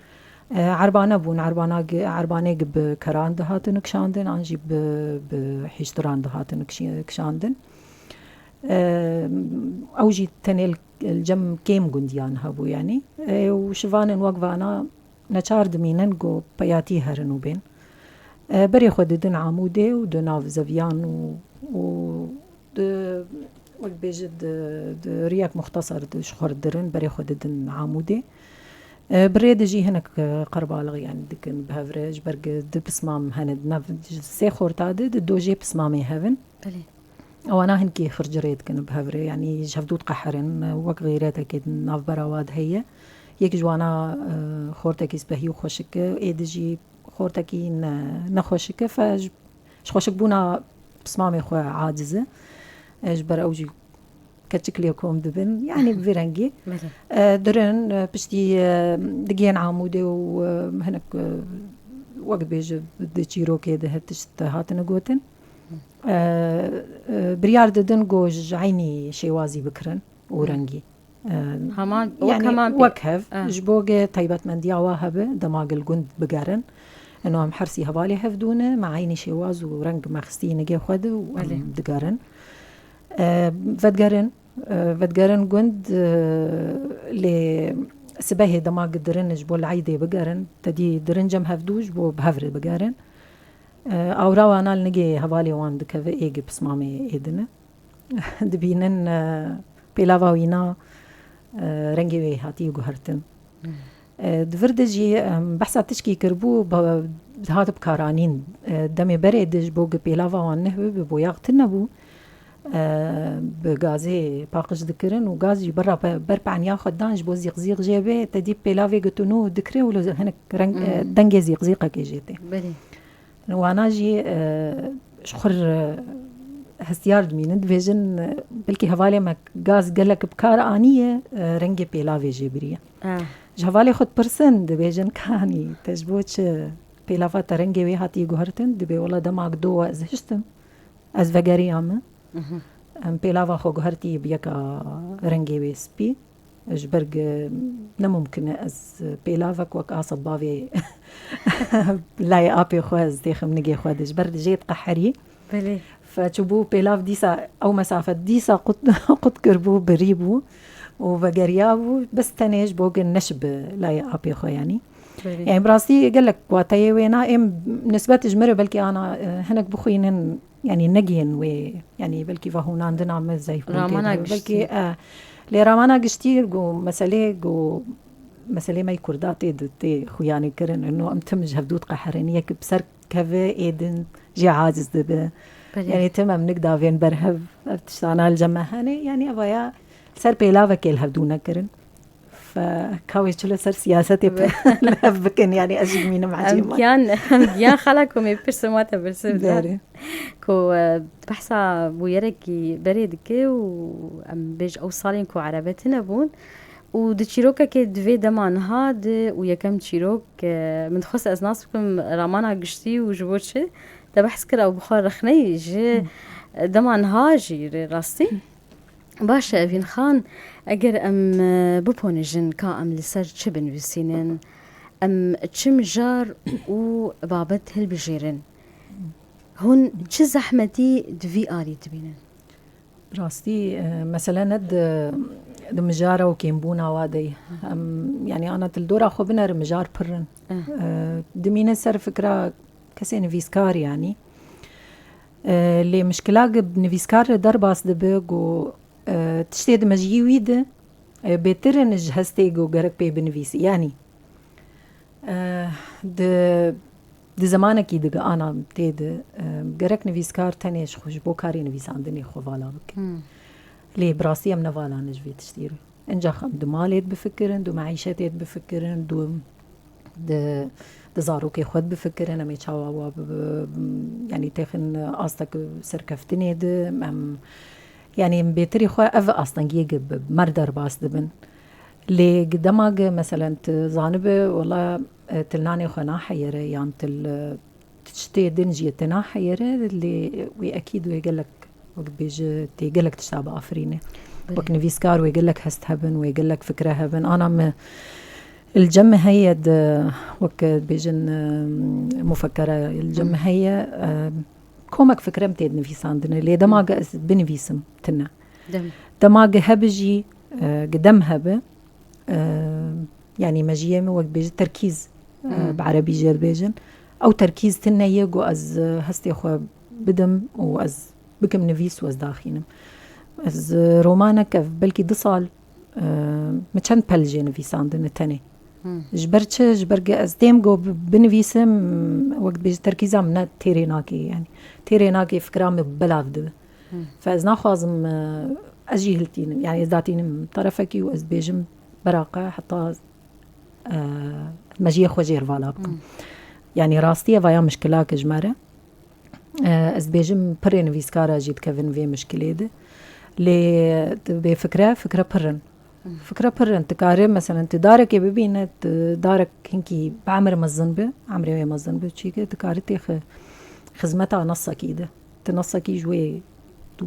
عربانه بون عربانه بكران دهاتن كشاندن انجي بحشتران دهاتن كشاندن اوجي تنيل الجم كيم جنديان هبو يعني وشفان وقفانا نچار دمينن جو بياتي هرنو بين بري خددن عمودي ودناف زفيان و وقت بيجد رياك مختصر شخور درن بري خددن عمودي بريد جي هناك قربالغ يعني دكن بهفرج برق بسمام هند نف سي خورتاد دوجي بسمامي هفن بلي وانا هنكي خرجريت كن بهفري يعني جفدود قحرن وق غيرات كد ناف براواد هي يك جوانا خورتكي سبهي وخوشك ايدجي خورتكي نخوشك فش خوشك بونا بسمامي خو عاجزه اجبر اوجي كتشكليكم دبن يعني بفيرنجي درن بشتي دقيان عمودي وهناك وقت بيجي بدي تشيرو كده هتشت هاتنا قوتن بريار ددن جوج عيني شيوازي بكرن ورنجي همان يعني وكهف جبوجة طيبت من ديا واهبة دماغ الجند بقارن انه هم حرسي هبالي هفدونه مع عيني شيواز ورنج مخستي نجي خد ودقارن فدقارن جند لسبه دماغ درن جبو العيدة بقارن تدي درن جم هفدوج بو بهفر بقارن او روانا لنجي هبالي وان دكف ايجي بسمامي ايدنا دبينن بيلافاوينا رنجي وي هاتي جوهرتن دفردجي بحثا تشكي كربو هات بكارانين دمي بريدج بوغ بيلافا وان نهبو ببوياغ بو بغازي باقش دكرن وغازي برا بربعن ياخد دانج بو زيق جيبه تدي بيلافي قتنو دكري ولا هناك دنجي زيق كي جيتي بلي وانا جي شخر هستيار دمين دفيجن بلكي هوالي ما غاز قالك بكار آنية رنجي بيلافي جيبريا جهوالي خد برسن دفيجن كاني تجبوش بيلافا ترنجي وي هاتي جوهرتن دبي ولا دماغ دو ازهشتم از فقاري عمه بيلافا خو جوهرتي بيكا رنجي وي سبي جبرق نممكن از بيلافك وك عصب بافي لا يابي خواز تيخم نجي خوادش برد جيت قحري بلي فتشبو بيلاف ديسا او مسافة ديسا قد كربو بريبو وفقريابو بس تنيج بوغن نشب لا يابي خو يعني يعني براسي قال لك واتاي وينا ام نسبة جمرة بلكي انا هناك بخوين يعني نجين وي يعني بلكي فهون عندنا مزاي رامانا بلكي لي رامانا قشتي جو مسألة ما يكرداتي دتي خوياني كرن انه امتمج هفدود قحرينية بسر كفي ايدن جي عاجز دبه يعني تمام نقدر فين برهب تشتانا الجمع هاني يعني ابايا سر بيلافا كيل هفدونا كرن فكاوي شلو سر سياستي بكن يعني اجي مين معجي كان خلاكم يبرسمات برسم كو بحثا بويركي بريدكي و ام بيج اوصالين كو عربتنا بون ودتشيروكا كي دفي دمان هاد ويكم تشيروك من خص اسناس بكم رامانا قشتي وجبوتشي ده بحث كرا وبخار رخني جي دمان هاجي راستي باشا فين خان اگر ام بپونجن کا ام لسر چبن وسینن ام چم جار و بابت هل بجيرن هون چه زحمتي دفي آلي تبينن راستي مثلا ند مجارة وكيمبونا وادي يعني أنا تلدورا خو بنر مجار برن دمين سر فكرة كسي نفيسكار يعني اللي مشكلة بنفيسكار درباس دبق تشتيد مجيي ويد بيترن جهستيجو جرك بي بنفيس يعني د زمانك يدق أنا تيد جرك نفيسكار تانيش خوش بوكاري نفيس عندني خوالا بك ليه براسي من نوالا نجفي تشتيري انجا خم دو ماليت بفكرن دو معيشتيت بفكرن دزاروكي خود بفكر أنا ميتشاوا يعني تاخن أصلك سركفتني يعني بيتري خوا أف أصلا يجب مردر باس دبن لي قدامك مثلا تزانبه والله تلناني خنا حيرة يعني تشتي دنجي تنا حيرة اللي وأكيد ويقول لك وقت بيجي يقول لك تشتابه أفرينه وقت نفيسكار ويقول لك هست هبن ويقول لك فكرة هبن أنا الجمع هي وقت بيجن مفكرة الجمع هي كومك فكرة متيد نفيس عندنا اللي دماغ بنفيسم تنا دماغ هبجي قدام هبه يعني مجيء وقت بيجي تركيز بعربي جيل بيجن أو تركيز تنا يجو از هستي خو بدم وأز بكم نفيس وأز داخينم از رومانك بلكي دصال مچند بلجي نفيس عندنا تاني جبرج از تيم جو بنفيسم وقت بيجي تركيزها من تيريناكي يعني تيريناكي فكرة بلاف ده فاز ناخذم أجيهلتين يعني ذاتين طرفكي وأز بيجم براقة حتى مجيء خوجير فالا بكم يعني راستية فيا مشكلة كجمرة أز بيجم برين فيسكارا جيت كيفن في مشكلة ده لي بفكرة فكرة برن تكارم مثلا تدارك ببينة تدارك هنكي بعمر مزنبة عمري مزنبة تشيكي تكارتي خزمتها نصا كيده تنصكي جوي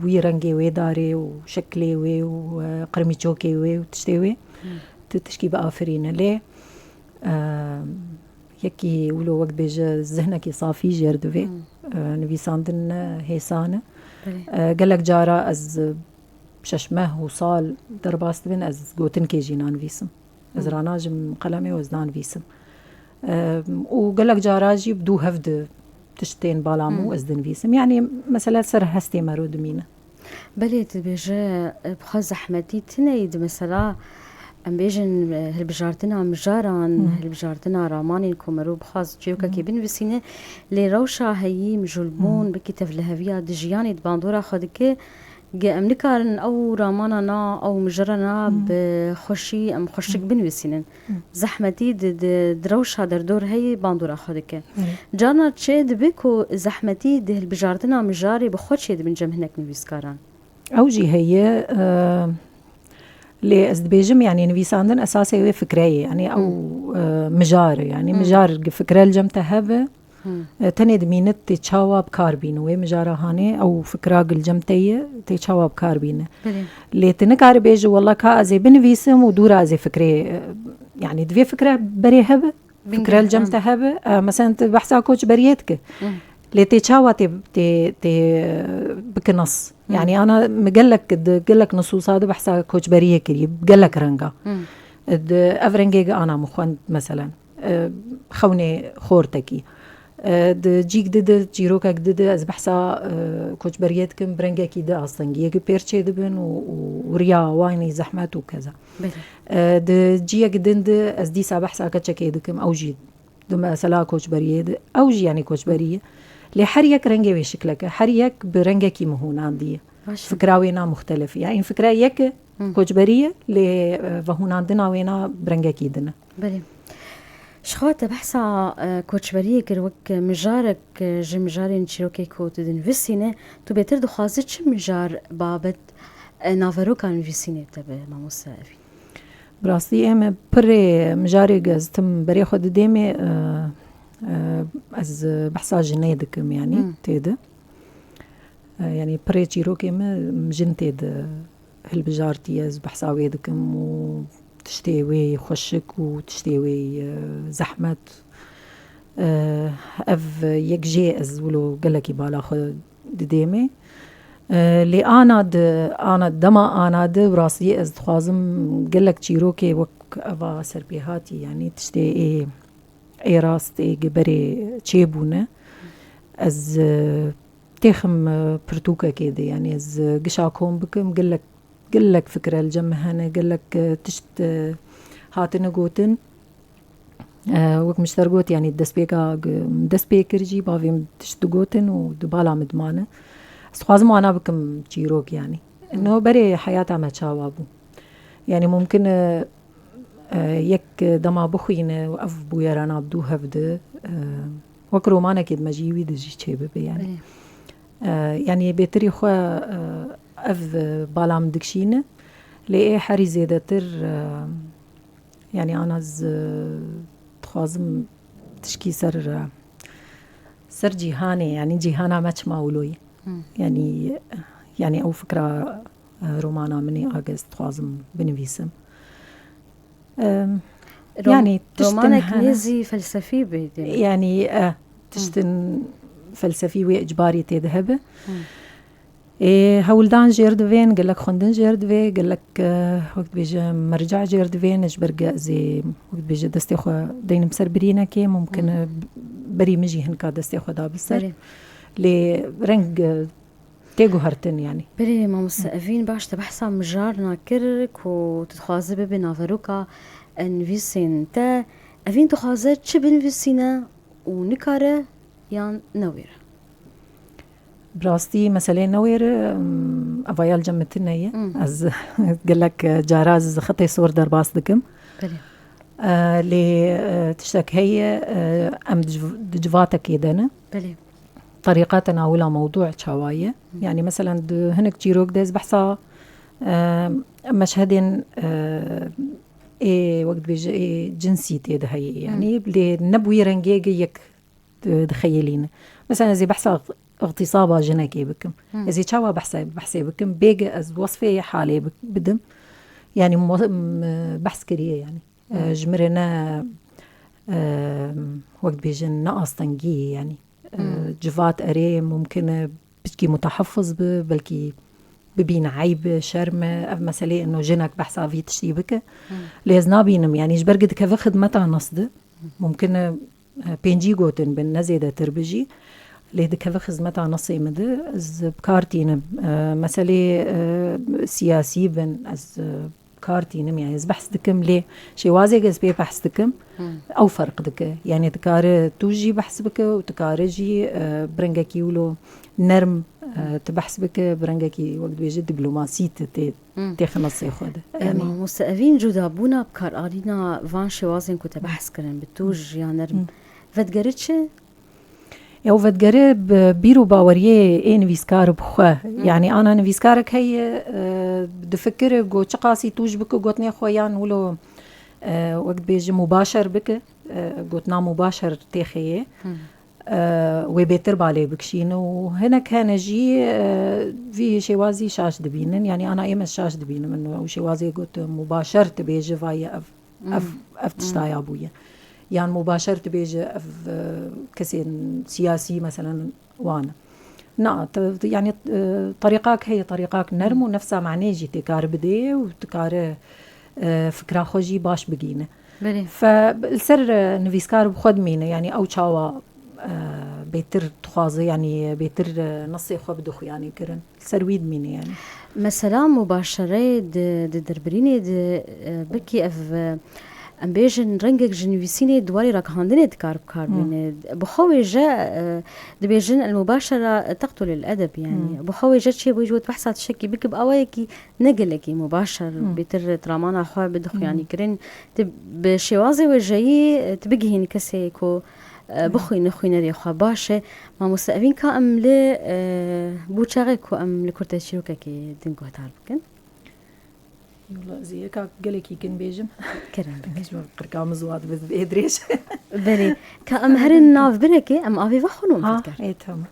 ويرنجي ويداري وشكلي وقرمي تشوكي وتشتوي تشكي بقى فرينة ليه يكي ولو وقت بيجي ذهنك صافي جردوي نبي ساندن هيسانة قالك جارة از بششمه وصال درباست بين از قوتن كيجي نانفيسم از راناجم قلمي وزنان فيسم وقالك جاراجي بدو هفد تشتين بالامو از دنفيسم يعني مثلا سر هستي مرود مينه بليت بيجا بخز احمدي تنيد مثلا ام بيجن هالبجارتنا مجاران هالبجارتنا راماني كومرو بخاز جيوكا كي بنفسينه لي روشا هي مجلبون بكتف لهفيا دجياني دباندورا خدكه امنكارن او راماننا او مجرنا بخوشي ام خوشك بنوسينن زحمتي دروشها دردور هي باندورا خدكه جانا تشيد بكو زحمتي ده البجارتنا مجاري بخوشي من جمهنك نويسكاران اوجي هي لي ازدبيجم يعني نويساندن اساسي هي فكريه يعني او مجار يعني مجار فكره الجمته هبه تند مينت تشاوا بكاربين وي مجارة هاني أو فكراق الجمتية تشاوا بكاربين اللي تنكار بيجي والله كازي بنفيسم ودورا ازي فكرة يعني دوي فكرة بري هبة فكرة الجمتة هبة مثلا بحثا كوش بريتك اللي تشاوا تي بكنص يعني أنا مقلك نصوص هذا بحثا كوش بريه كريب قلك رنقا أفرنجي أنا مخوان مثلا خوني خورتكي جيك دد جيروكك دد از بحثا كوش بريتكم برنجا كده اصلا جيك بيرشي دبن وريا وايني زحمات وكذا د جيك دند از ديسا بحثا كتشكي دكم او جي دم سلا كوش بريد او جي يعني كوش بريه لحريك رنجا بشكلك حريك برنجا كي مهون عندي فكراوينا مختلف يعني فكرة يك كوش بريه لفهون عندنا وينا برنجا كيدنا بلي شخوات بحثا كوتشبريه كروك مجارك جمجاري نشيروكي كوت دنفسينه تو بيتر دو خازت شم مجار بابت نافرو كان نفسينه تبع ماموس افي براسي ام بري مجاري غزتم بري خود ديمي از بحثا جنيدكم يعني تيد يعني بري تشيروكي مجنتيد هالبجارتي از بحثا ويدكم تشتوي خشك وتشتوي زحمة اف يكجي از ولو قلكي بالا خد ديمي لي انا دما انا براسي از خوازم قلك تشيروكي وك افا سربيهاتي يعني تشتي اي راست اي قبري تشيبونه از تخم برتوكا كده يعني از قشاكم بكم قلك فكرة الجمع هنا قلك تشت هاتنا قوتن وك مشترقوت يعني دسبيكر جي بافيم تشت قوتن ودبالا مدمانة سخوازمو أنا بكم تشيروك يعني إنه بري حياتها ما تشاوابو يعني ممكن يك دما بخوين وأف بويرانا بدو هفده وك رومانا كد مجيوي دجي تشيبه يعني يعني بيتري خو أف بالام دكشينه ليه حري زيادة تر يعني أنا تخازم تشكي سر جيهاني يعني جيهانا ماتش ماولوي يعني أو فكرة رومانا مني أجز تخازم بنفيسم يعني رومانا كنيزي فلسفي بيدي يعني تشتن فلسفي وإجباري تذهبه هولدان جيردوين قال لك خندن جيردوي قال لك وقت بيجي مرجع جيردوين اجبرق زي وقت بيجي دستي خو دين مسربرينا كي ممكن بري مجي هنكا دستي خو دا بسر لي رنج تيجو هرتن يعني بري ما مستقفين باش تبحثا مجارنا كرك وتتخاذب بنافروكا انفيسين تا افين تخاذت شبن فيسينا ونكاره يان نوير براستي مثلا نوير افايال جمتنيه از قال لك جاراز خطي صور درباس دكم لي تشتك هي ام دجفاتك يدنا طريقه تناولها موضوع شوايه يعني مثلا هنك جيروك داز بحصا مشهدين وقت بيجي جنسيتي ده هي يعني بلي نبوي رنجيجي يك تخيلين مثلا زي بحصا اغتصابا جنكي بكم إذا شوا بحسي بكم بيجي از وصفي حالي بدم يعني بحث كريه يعني جمرنا وقت بيجي نقص تنجي يعني جفات أري ممكن بتكي متحفظ بلكي ببين عيب شرمة مثلا إنه جنك بحثا في تشتي بك لازنا بينم يعني جبرقد كيف خدمتها نصد ممكن بينجي قوتن بالنزيدة تربجي لهذا كيف خدمتها نصي مده از بكارتين مسألة سياسي بن از كارتين يعني از بحث دكم ليه شيء وازي جز بيه بحث دكم أو فرق دك يعني تكار توجي بحث بك وتكارجي برنجكي ولو نرم تبحث بك برنجكي وقت بيجي دبلوماسية تخنصي خود يعني مستقفين جدابونا بكار آلينا فان شوازن كنت بحث كرن بتوج يا نرم فتقرتش يو فتقرب بيرو باوريه نفيسكار بخواه يعني أنا نفيسكارك هي دفكر جو تقاسي توج بك قوتني خويان ولو وقت بيجي مباشر بك قوتنا مباشر تيخيه وبيتر بالي بكشين وهنا كان جي في شوازي شاش دبينن يعني أنا إيمس شاش دبينن منه شوازي قوت مباشر تبيجي فايا أف تشتاي أبويا يعني مباشرة بيجي كسي سياسي مثلا وانا نعم يعني طريقاك هي طريقاك نرم ونفسها معناجي تكار بدي وتكار فكرة خوجي باش بقينا فالسر نفيسكار بخد مينة يعني أو تشاوا بيتر تخاذي يعني بيتر نصي خو بدخ يعني كرن سرويد مينة يعني مثلا مباشرة دربريني بركي ام بيجن رنجك جنويسيني دواري راك هاندني دكار بكاربين بخوي جاء دبيجن المباشرة تقتل الأدب يعني بخوي جاء شيء بيجود بحثات شكي بك بأوايكي نقلكي مباشر بيتر ترامانا خواه بدخ يعني كرين بشوازي وجاي تبقهين كسيكو بخوي نخوي نري خواه باشا ما مستقبين كأم بوچاغيكو أم لكورتا شيروكا كي دنقو هتعرف بكن والله زيك قالك يمكن بيجم كرم بيجم قرقام زواد بإدريش بلي كأم هرن ناف بركي أم أبي وخنوم فتكر إيه تمام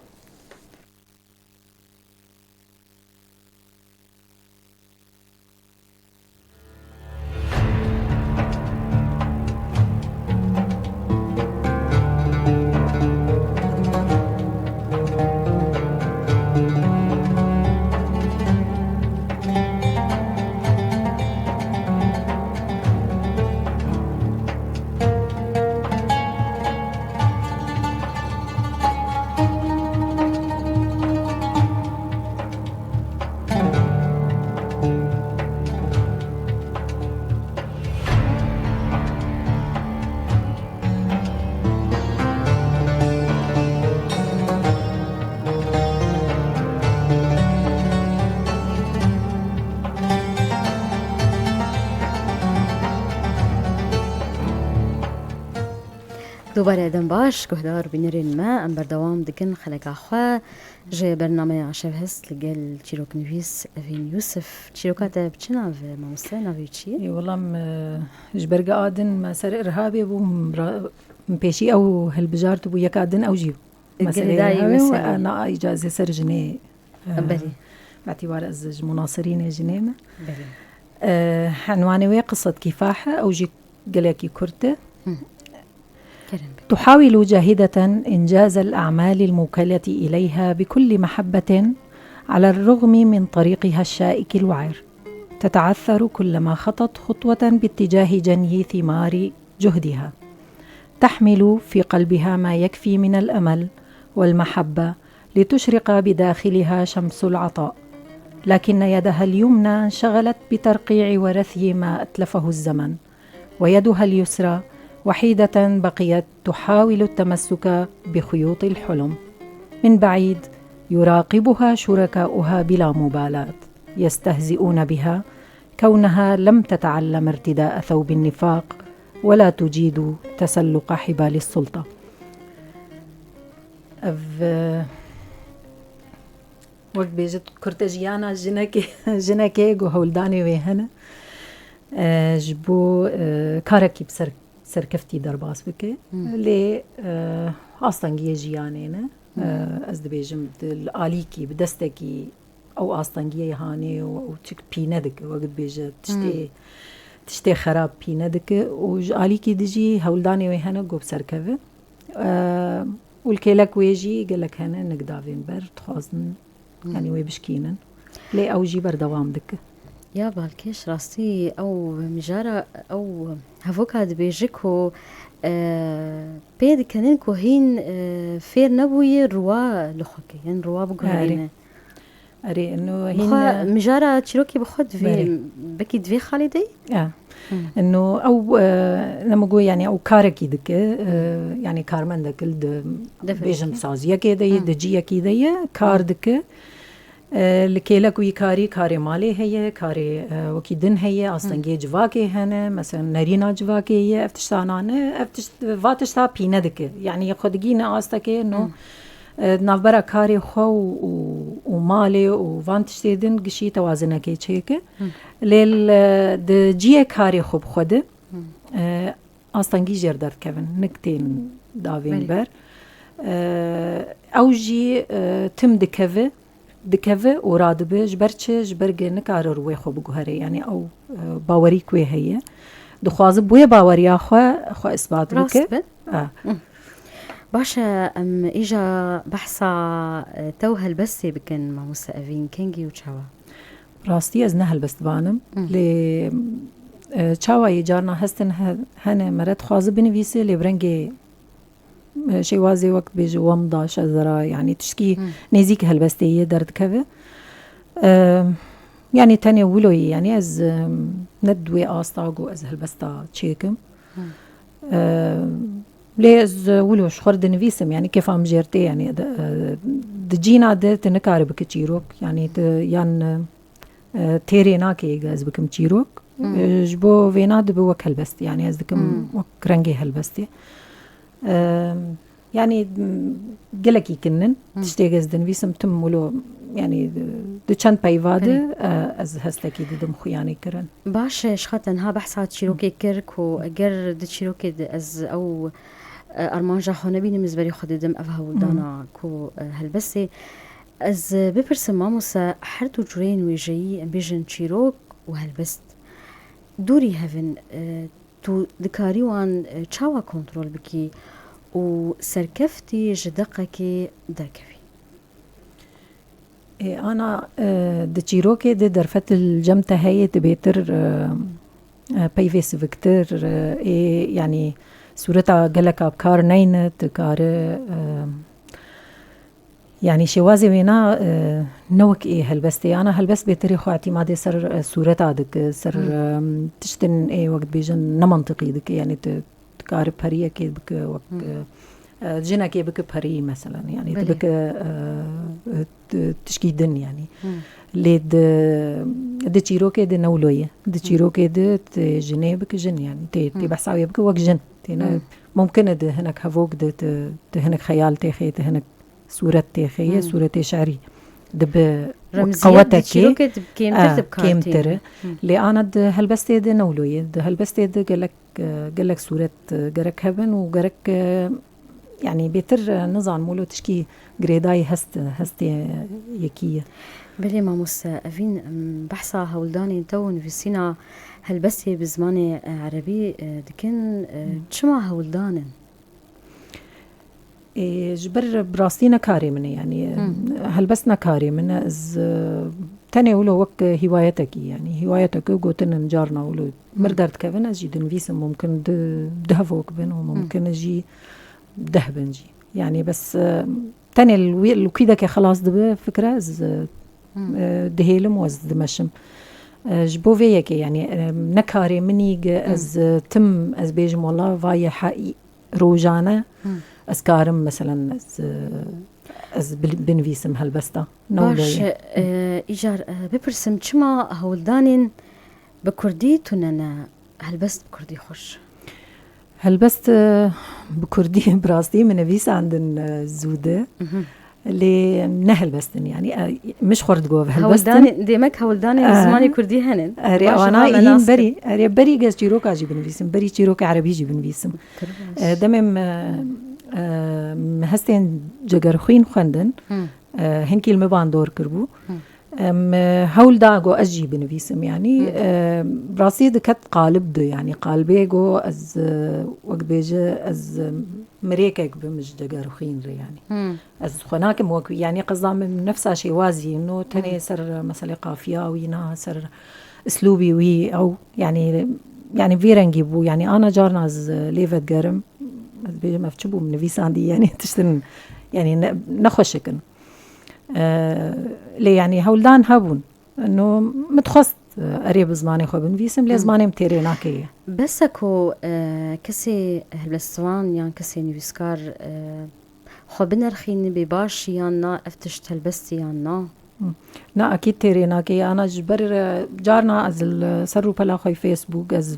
دوباره دم باش گهدار بینرین ما ام بردوام دکن خلق آخوا جه برنامه عشب هست لگل چیروک نویس اوین یوسف چیروکات بچه ناو ماموسه ناوی چیه؟ والله جبرق آدن ما سر إرهابي بو مبيشي أو هالبجارت بو يكادن أو جيو قال داي مثلا أنا إجازة سر جنيه بلي باعتبار أزج مناصرين جنيه بلي عنواني ويا قصة كفاحة أو جي قليكي كرته كرم تحاول جاهدة إنجاز الأعمال الموكلة إليها بكل محبة على الرغم من طريقها الشائك الوعر. تتعثر كلما خطت خطوة باتجاه جني ثمار جهدها. تحمل في قلبها ما يكفي من الأمل والمحبة لتشرق بداخلها شمس العطاء، لكن يدها اليمنى انشغلت بترقيع ورثي ما أتلفه الزمن، ويدها اليسرى وحيدة بقيت تحاول التمسك بخيوط الحلم. من بعيد يراقبها شركاؤها بلا مبالاة، يستهزئون بها كونها لم تتعلم ارتداء ثوب النفاق ولا تجيد تسلق حبال السلطة. وقت بيجت كورتجيانا جنكي هولداني ويهنا جبو كاركي سركفتي درباس بكي لي آستانگی جیانینا از دبیجم الآلیکی بدستکی او آستانگی هانی و چک پینه دک وقت بیجه تشتی خراب پینه دک و آلیکی دجی هولدانی وی هنه گوب سرکوه والكيلك ويجي قال لك هنا نقدافين بر تخازن يعني وي بشكينن لي او جي بر دوام دك يا بالكيش راستي او مجارة او هفوكاد بيجيكو بيد كننكو هين فير نبوي روا لخوكي يعني روا بقولينا اري انه هين مجارة تشيروكي بخد في بكي دوي خالدي انه او لما قوي يعني او كاركي دك يعني كارمن دك بيجم سازيه كده دجيه كده كار دك لكيلك ويكاري كاري مالي هي كاري وكيدن هي اصلا جي جواكي هنا مثلا نارينا جواكي هي افتشتانانه فاتشتا بيندك يعني خدجينا استكي انه نافبرا كاري خو ومالي وفانتشتيدن قشي توازنكي تشيك ليل دجيه كاري خو بخده اصلا جي جردر كيفن نكتين دافين بر او جي تم دكفه ورادبه جبرچه جبرگه نکار روی خو بگوهره يعني او باوري كوي هي دخوازب بويا باوريا خو اثبات بك باشا ام اجا بحثا تو هلبسي بكن مع موسى افين كينجي وتشاوا راستي از نهل بس بانم ل تشاوا يجارنا هستن هنه مرت خوازب بنويسه لبرنگي شي وازي وقت بيجي ومضة شذرة يعني تشكي نزيك هالبستية درد كذا يعني تاني ولوي يعني از ندوي آستاغو از هالبستا تشيكم ليه از ولوش خرد نفيسم يعني كيف عم جيرتي يعني دجينا ده تنكار بك تشيروك يعني يعني تيري ناكي از بكم تشيروك جبو فيناد بوك هالبستي يعني از دكم وكرنجي هالبستي يعني قلقي كنن تشتيغز دنفيسم تمولو يعني دو چند بايفاده از هستكي دم خياني كرن باش شخطن ها بحثات شيروكي كرك وأجر د شيروكي از او ارمانجا خونبي نمزبري خود دم افها ولدانا كو هلبسي از بپرسم ماموسا هر دو جرين ويجي بيجن شيروك وهلبست دوري هفن تو دكاري وان چاوا كنترول بكي و سركفتي جدقكي دركفي أنا دجيروكي دي درفت الجمتة هي تبيتر بيفيس فيكتر يعني صورتها قلك أبكار نينة تكار يعني شوازي وينا نوك هلبستي أنا هلبست بيتري خو اعتمادي سر صورتها دك سر تشتن وقت بيجن نمنطقي دك يعني تكار بريه كي بك وقت جنا كي بك بري مثلا يعني تبك تشكيدن يعني ليد دتشيروكي دي نولويه دتشيروكي دي جنيه بك جن يعني تي بحساوي بك وق جن تينا ممكن ده هناك هفوق ده هناك خيال تاخي ده هناك صورة تاخي صورة شعري ده رمزيات شيروكت بكيمتر كيمتر اللي أنا ده هالبستي ده نولوية ده هالبستي ده قالك صورة قرك هبن وقرك يعني بيتر نظام مولو تشكي جريداي هستي يكية بلي ما موسى أفين بحثا هولداني تون في السينا هالبستي بزمان عربي دكن تشما هولدانن جبر براستينا كاري مني يعني هلبسنا كاري من از تاني ولو وك هوايتك يعني هوايتك قوتن نجارنا ولو مردرت كفن اجي دنفيس ممكن دهفوك بن وممكن اجي دهبنجي يعني بس تاني الوكيدة كي خلاص دبا فكرة از دهيلم واز دمشم جبوفيك يعني نكاري مني از تم از بيجم والله فاي حقي روجانا أسكارم مثلا از بنفيسم هالبستا باش إيجار ببرسم چما هولدانين بكردي توننا هالبست بكردي خوش هالبست بكردي براستي من نفيس عندن زودة اللي نهلبستن يعني مش خرد جوه هالبستن هولداني ديمك هولداني زماني كردي هنن أنا إين بري جز جيروك أجي بنفيسم بري جيروك عربي جي بنفيسم دمم هستين جگرخوین خوندن هنکی المبان دور کربو هول داغو أجي بنفيسم يعني براسي دكت قالب ده يعني قالبي جو از وقت بيجي از مريكك بمش جگرخوين يعني از خناك موك يعني قصدام من نفسها شيء وازي إنه تاني سر مثلا قافية وينا سر أسلوبي وي أو يعني فيرنجي بو يعني أنا جارنا از ليفت جرم بيجي ما فتشبو من فيس عندي يعني تشتن يعني نخشكن ليه يعني هولدان هابون انه متخص قريب زماني خو بنفيسم لي زماني متيريناكيه بس اكو كسي هلبستوان يعني كسي نيفيسكار خو بنرخين بباش يانا افتشت هلبستي يانا نا اكيد تيريناكيه انا جبر جارنا از سرو بلا خوي فيسبوك از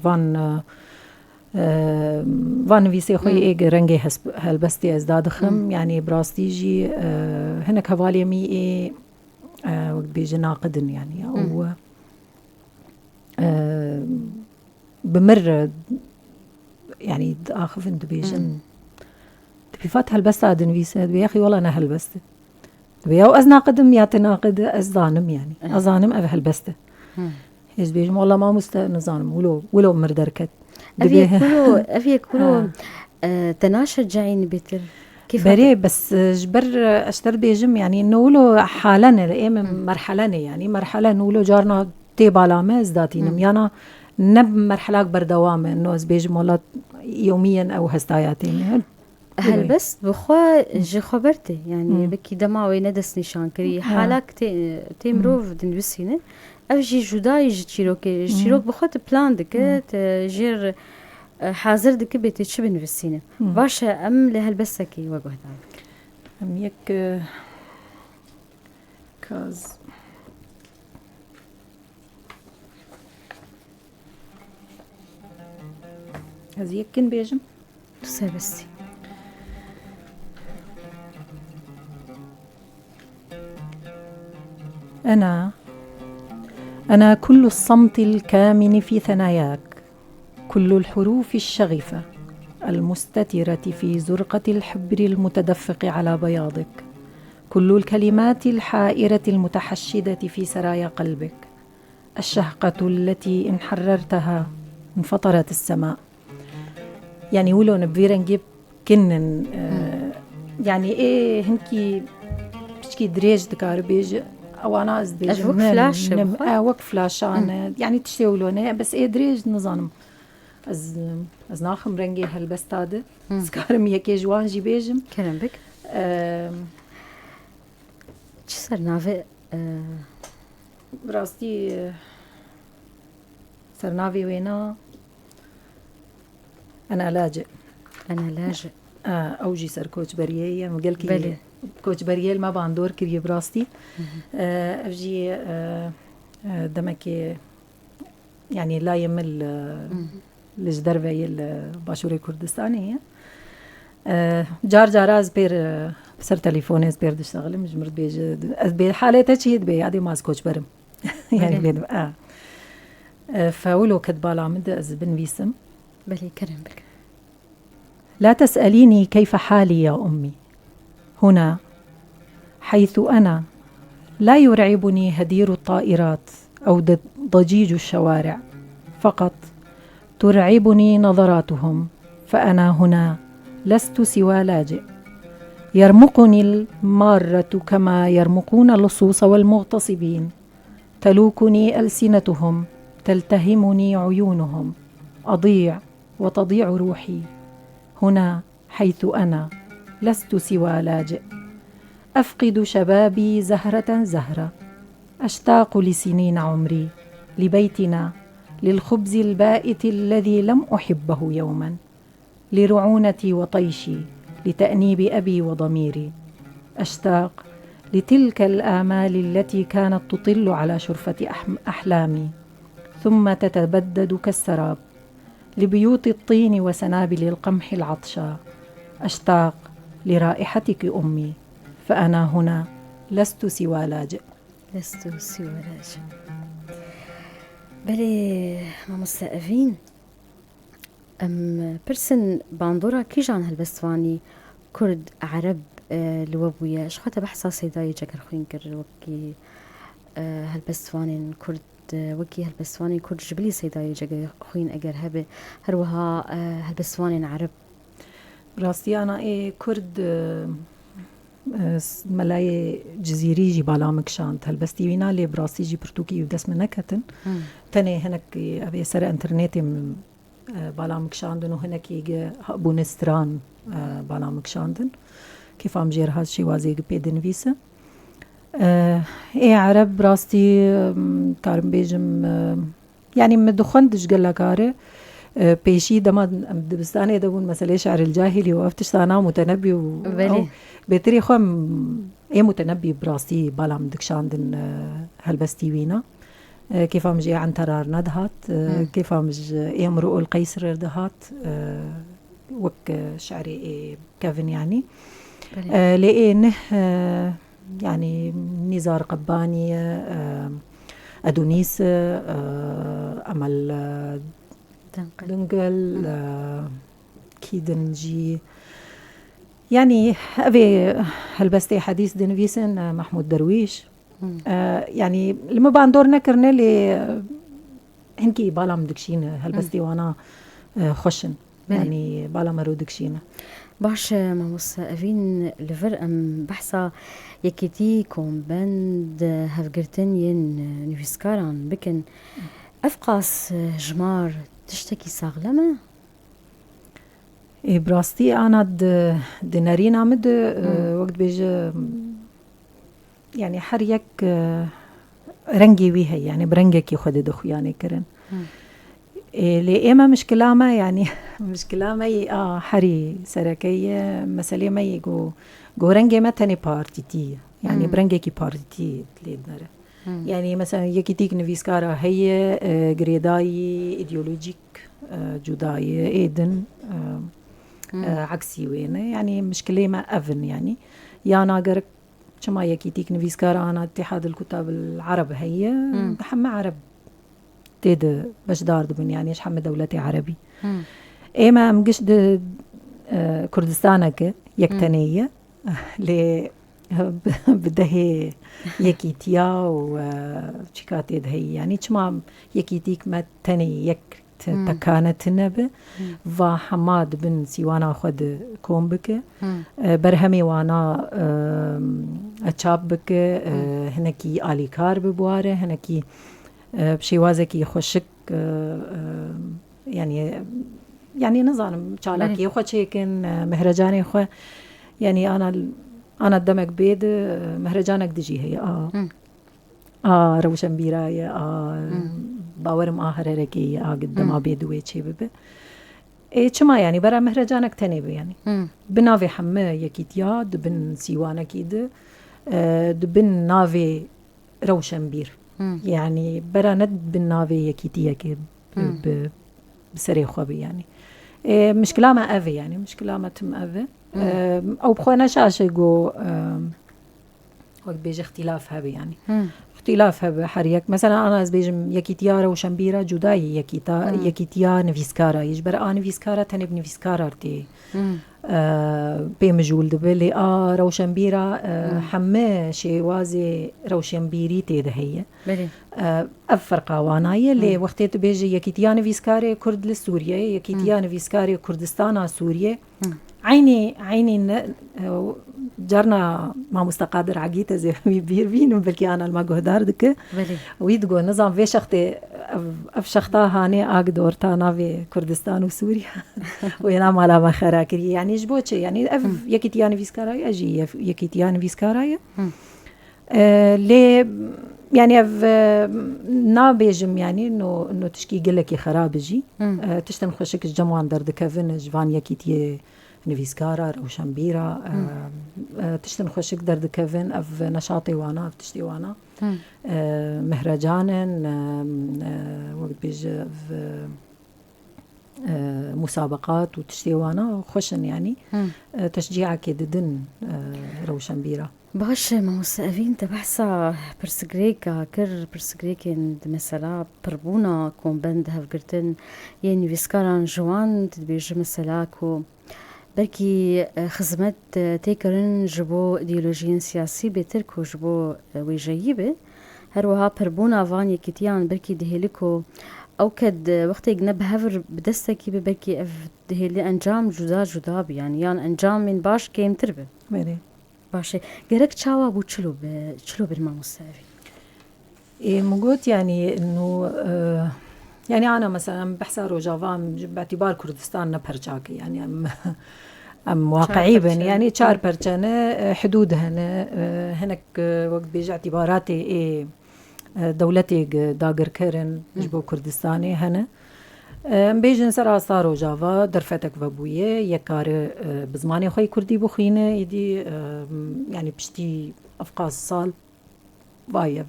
وان ویسی خوی ایگ رنگی هلبستی از دادخم يعني براستيجي هناك هوالي مي وقت بيجي ناقدن يعني او بمر يعني اخفن دبيجن بفات هلبست عدن ويسا دبي اخي والله انا هلبست دبي او از ناقدم يا تناقد از ظانم يعني ازانم اب هلبست هيز بيجم والله ما نظام ولو مردركت أفي كلو تناشر جاين بيتر كيف بري بس جبر أشتر بيجم يعني إنه ولو حالنا لأيام مرحلة يعني مرحلة نولو جارنا تيب علامة ازداتينم يعني نب مرحلة أكبر دوامة إنه از بيجم والله يوميا أو هستاياتين هل بس بخوا جي خبرتي يعني بكي دماوي ندس نشان كري حالك تيمروف دنبسينه أفجي جداي جيروكي جيروك بخوت بلان دكت جير حاضر دك بيتي شو بنفسينه باشا أم لهالبسكي وجه ذلك أم يك كاز هذي يكن بيجم تسابسي أنا كل الصمت الكامن في ثناياك كل الحروف الشغفة المستترة في زرقة الحبر المتدفق على بياضك كل الكلمات الحائرة المتحشدة في سرايا قلبك الشهقة التي إن حررتها انفطرت السماء يعني ولو نبير نجيب كنن يعني إيه هنكي بشكي دريج دكار بيج أو أنا أزديج وقف فلاش وقف فلاش أنا يعني تشتولونه بس إيه دريج نظام از ناخم رنگی هلبستاده سکارم یکی جوان جی بیجم کنم بک چی سر ناوی براستی سر ناوی وینا أنا لاجئ أوجي سر كوتش بريال مقال كي كوتش بريال ما باندور كريه براستي أفجي دمك يعني لا يمل الجدربي الباشوري كردستانية جار جاراز بير بسر تليفونيز بير دشتغل مش مرد بي حالته شيء بي عادي ما سكوتش برم يعني بيد فولو كتبال عمد از بنفيسم بلي كرم بك. لا تسأليني كيف حالي يا أمي، هنا حيث أنا لا يرعبني هدير الطائرات أو ضجيج الشوارع، فقط ترعبني نظراتهم، فأنا هنا لست سوى لاجئ. يرمقني المارة كما يرمقون اللصوص والمغتصبين، تلوكني ألسنتهم، تلتهمني عيونهم، أضيع وتضيع روحي. هنا حيث أنا لست سوى لاجئ. أفقد شبابي زهرة زهرة، أشتاق لسنين عمري، لبيتنا، للخبز البائت الذي لم أحبه يوما، لرعونتي وطيشي، لتأنيب أبي وضميري. أشتاق لتلك الآمال التي كانت تطل على شرفة أحلامي ثم تتبدد كالسراب، لبيوت الطين وسنابل القمح العطشى. أشتاق لرائحتك أمي، فأنا هنا لست سوى لاجئ. لست سوى لاجئ. بلي ماموستا أفين برسن باندورا كيجان هالبستواني كرد عرب لوبويا شخوتا بحثا سيداي جاكر خوين كر وكي هالبستواني كرد وكي هالبستواني كرد جبلي سيداي جاكر خوين أجر هبه هروها هالبستواني عرب براستي أنا كرد ملاي جزيري جي بالامك شانت هالبستي وينا لي براستي جي برتوكي ودس منكتن تاني هناك أبي سر انترنتي بالامك شاندن وهناك يجي بونستران بالامك شاندن كيف عم جير هاد شي وازيق بيدن فيسا عرب براستي كارم بيجم يعني مدخندش قال كاره بيشي دما دبستاني دبون مسألة شعر الجاهلي وقفتش سانا متنبي بيتري خوام متنبي براستي بالام دكشاندن هالبستي وينا كيف عم جي عن ترار ندهات كيف عم جي امرؤ القيصر دهات وك شعري كافن يعني لأنه يعني نزار قباني أدونيس أمل دنقل كيدنجي يعني أبي هالبستي حديث دنفيسن محمود درويش يعني لما باندور نكرنا لي هنكي بالا مدكشين هالبستي وانا خوشن يعني بالا مرو دكشينه باش ماموس أفين لفر أم بحثا يكيتي كوم بند هفقرتن ين نفسكاران بكن أفقاس جمار تشتكي ساغلمة؟ براستي أنا دنارين عمد وقت بيجي يعني حريك رنجي ويها يعني برنجك يخد دخو يعني كرن لإما مشكلة ما يعني مشكلة ما حري سركية مسألة ما يجو رنجي ما تاني بارتيتي يعني برنجكي بارتيتي تليدنره يعني مثلا يكيتيك نفيسكارا هي جريداي إيديولوجيك جداي إيدن عكسي وينه يعني مشكلة ما أفن يعني يا ناقرك شما يكيتيك نفيسكارا أنا اتحاد الكتاب العرب هي بحمى عرب تيد باش دارد بن يعني شحمى دولتي عربي إما مقش كردستانك يكتنية ل بده يكيتيا وشكاتي هي يعني شما يكيتيك ما تاني يك تكانت نبه وحماد بن سيوانا خد كوم بك برهمي وانا اتشاب بك هنكي آلي كار ببواره هنكي بشيوازكي خوشك يعني نظام شالكي خوشي كان مهرجاني خو يعني أنا الدمك بيد مهرجانك دجي هي روشن بيراية باورم هرركي قدام بيد ويتشي بب شما يعني برا مهرجانك تنيب يعني بنافي حمى يكيتيا دبن سيوانا كيد دبن نافي روشن بير يعني برا ند بالنافي يكيتيا كي بسري خوابي يعني مشكلة ما أفي يعني مشكلة ما تم أفي أو بخوانا شاشة جو وقت بيجي اختلاف هبي يعني اختلاف هبي حريك مثلا أنا بيجم يكي تيارة وشمبيرة جداي يكي تيا نفيسكارا يجبر نفيسكارا تنب نفيسكارا ارتي بيمجول دبلي روشنبيرا حماه شي وازي روشنبيري تيده هي أفرقا وانايا اللي وقتها بيجي يكيتيان فيسكاري كرد لسوريا يكيتيان فيسكاري كردستان سوريا عيني جرنا ما مستقادر عقيته زي بيربين بلكي انا الماغودار دك ويدغو نظام في شختي افشختا هاني اقدر تانا في كردستان وسوريا وينا مالا ما خراكري يعني جبوتش يعني يكيتيان فيسكاراي اجي يكيتيان فيسكاراي لي يعني نابيجم يعني انه تشكي قلك خرابجي تشتم خشك الجموان درد كافن جوان يكيتي نفيسكارا روشنبيرا تشتن خوشك درد كافن اف نشاطي وانا اف تشتي وانا مهرجان وقت بيجي مسابقات وتشتي وانا خوشن يعني تشجيعك يددن روشنبيرا باش ما مستقفين تبحثا برسجريكا كر برسجريكين مثلا بربونا كون بند هفقرتن يعني فيسكاران جوان تدبيج مثلا كو بركي خدمت تيكرن جبو ايديولوژيين سياسي بتركو جبو ويجيبه هروها بربونا فان يكتيان بركي دهيلكو او كد وقت يجنب هفر بدستكي بركي اف دهيلي انجام جدا يعني انجام من باش كيم تربه ميري باشه جرك تشاوا بو تشلو بالما مستعفي مقوت يعني انه يعني أنا مثلا بحسا روجافام باعتبار كردستان نبرجاكي يعني أم واقعي بن يعني تشار برجانة حدودهن هناك وقت بيجي اعتباراتي دولتي داقر كرن جبو كردستاني هنا بيجن سرا صارو جافا درفتك وابوية يكار بزماني خوي كردي بخينة يدي يعني بشتي أفقاس صال بايا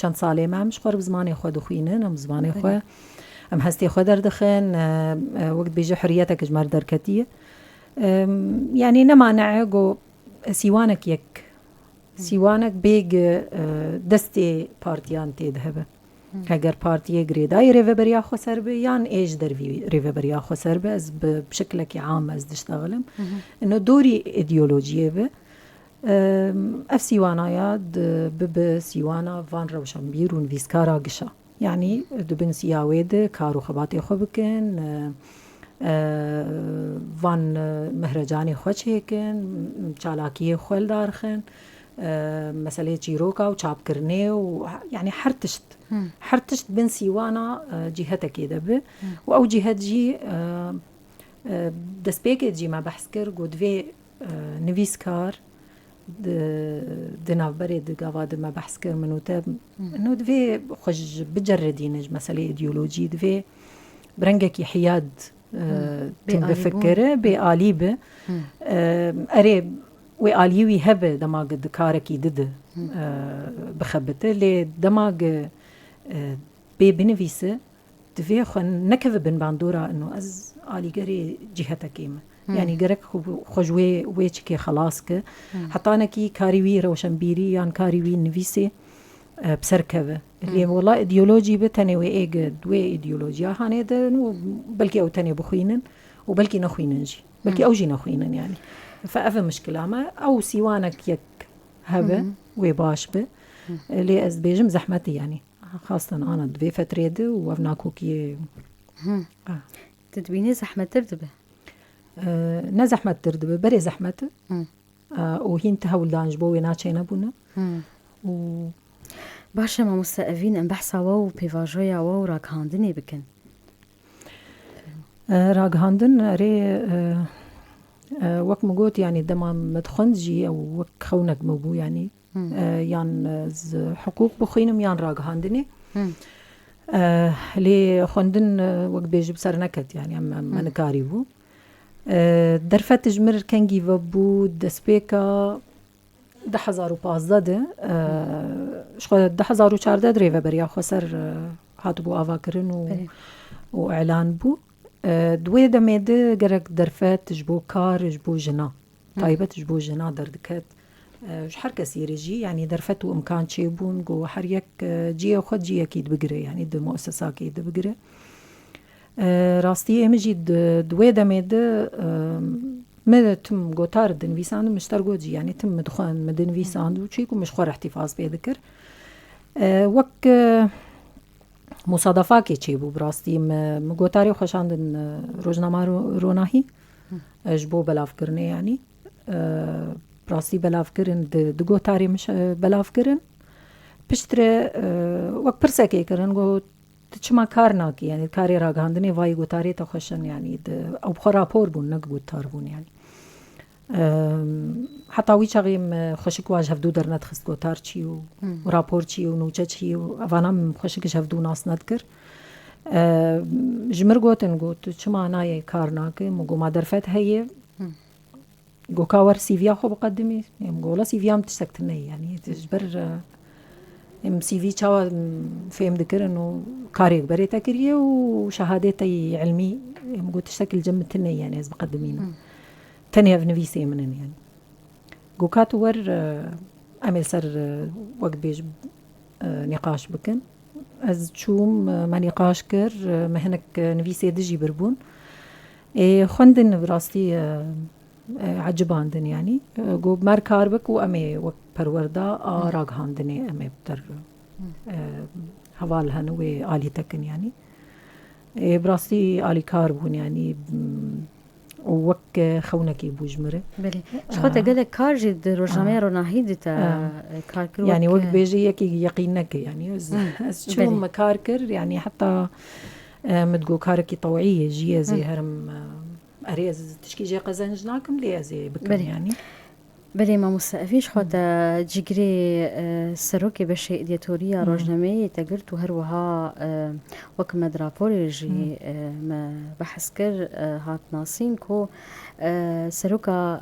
چند ساله ما مش خور بزماني خو دخينه نم زماني خو ام هستي خو دردخن وقت بيجي حريتك جمار دركتيه يعني نمانع جو سيوانك سيوانك بيج دستي بارتيان تذهب هاجر بارتي غريداي ريفا بريا خو سربي يان ايش درفي ريفا بريا خو سربي از بشكلك عام از دشتغلم انه دوري ايديولوجيه به اف سيوانا ياد بب سيوانا فان روشنبير ونفيسكارا قشا يعني دبن سياويد كارو خباتي خبكن فان مهرجاني خوش هيكن چالاكي خوال دارخن مسألة جيروكا وچاب كرني يعني حرتشت بن سيوانا جهتك يدب او جهت جي دسبيك جي ما بحث كر قد في نفيسكار دنا بريد قاعد ما بحث كر منو تاب انه دفي خج بجردين مسألة ايديولوجي دفي برنجك حياد تم بفكره بآليبه اريب وآليوي هبه دماغ دكاركي دد بخبته لي دماغ بنفيسه دفي خن نكف بن باندورا انه از آلي قري جهتكيمه يعني قرك خجوي ويشكي خلاصك حتى أنا كي كاريوي روشنبيري يعني كاريوي نفيسي بسركبه اللي والله إيديولوجي بتاني وإيجد وإيديولوجيا هاني ده بلكي أو تاني بخوينن وبلكي نخويننجي بلكي أوجي نخوينن يعني فأفا مشكلة ما أو سيوانك يك هبه وباش به اللي أزبيجم زحمتي يعني خاصة أنا دوي فترة وأفناكوكي تدويني زحمة تبدبه نه زحمت دردبه بری زحمت و هین تهول دانج بوی ناچه نبونه و باشه ما مستقفين ام بحثا و پیواجویا و راگهاندنی بکن راگهاندن اری وک مگوت يعني دما مدخنجي او وك خونك مبو يعني يان حقوق بخينم يان راگهاندنی لي خندن وك بيجي بسر نكت يعني اما نكاري بو درفت جمر کنگی و بود دسپیکا 2015 شخو 2014 دریوه بریا خسر هاتو بو آوا کرن و اعلان بو دوی دمید گرک درفت جبو کار جبو جنا طایبت جبو جنا دردکت هر کسی رجی يعني درفت و امکان چه بون گو هر یک جیه خود جیه کید بگره يعني د مؤسسه کید بگره راستی امجی دوی دمید ما تم گوتار دنویساند مشتر گوجی يعني تم مدخان مدنویساند و چیکو مشخور احتفاظ بیدکر وک مصادفه که چی بو براستی مگوتاری خوشاندن روزنامه روناهی جبو بلاف کرنه يعني براستی بلاف کرن د گوتاری مش بلاف کرن پشتره وک پرسکه کرن گو چما کار ناکی يعني کاری را گاندنی وای گوتاری تا خوشن يعني او بخور راپور بون نگ گوتار بون يعني حتی وی چاقیم خوشک واج هفدو در ند خست گوتار چی و راپور چی و نوچه چی و اوانم خوشکش هفدو ناس ند کر جمر گوتن گوت چما نای کار ناکی مگو ما درفت هیه گو کاور سیویا خو بقدمی گولا سیویا هم تشتکتنه يعني تجبر ام سي في چاوا فهم دکرن و کاری بری تکریه و شهادتی علمی مگو تشتکل جمتنه يعني از بقدمینه تانية في نفيسي منن يعني قوكات ور أمل سر وقت بيج نقاش بكن از چوم ما نقاش كر مهنك نفيسي دجي بربون خوندن براستي عجباندن يعني قو بمار كار بك و أمي وقت پروردا راق هاندني أمي بتر حوال هنو آلي تكن يعني براستي آلي كار بون يعني وك خونكي بوجمره بله شخوت قالك كار جد روجنامه روناهی دیتا کار کرد يعني وك بيجي يكي يقينك يعني از شو مكار كر يعني حتى متقو كاركي طوعيه جي زي هرم اريز تشكي جي قزنجناكم ليه زي بكم يعني بله ما مستعفيش خواتا جيجري سروكي بشي إدياتوريا روجنامي تقرت وهروها وكمد رابوري جي ما بحث كر هات ناسين كو سروكا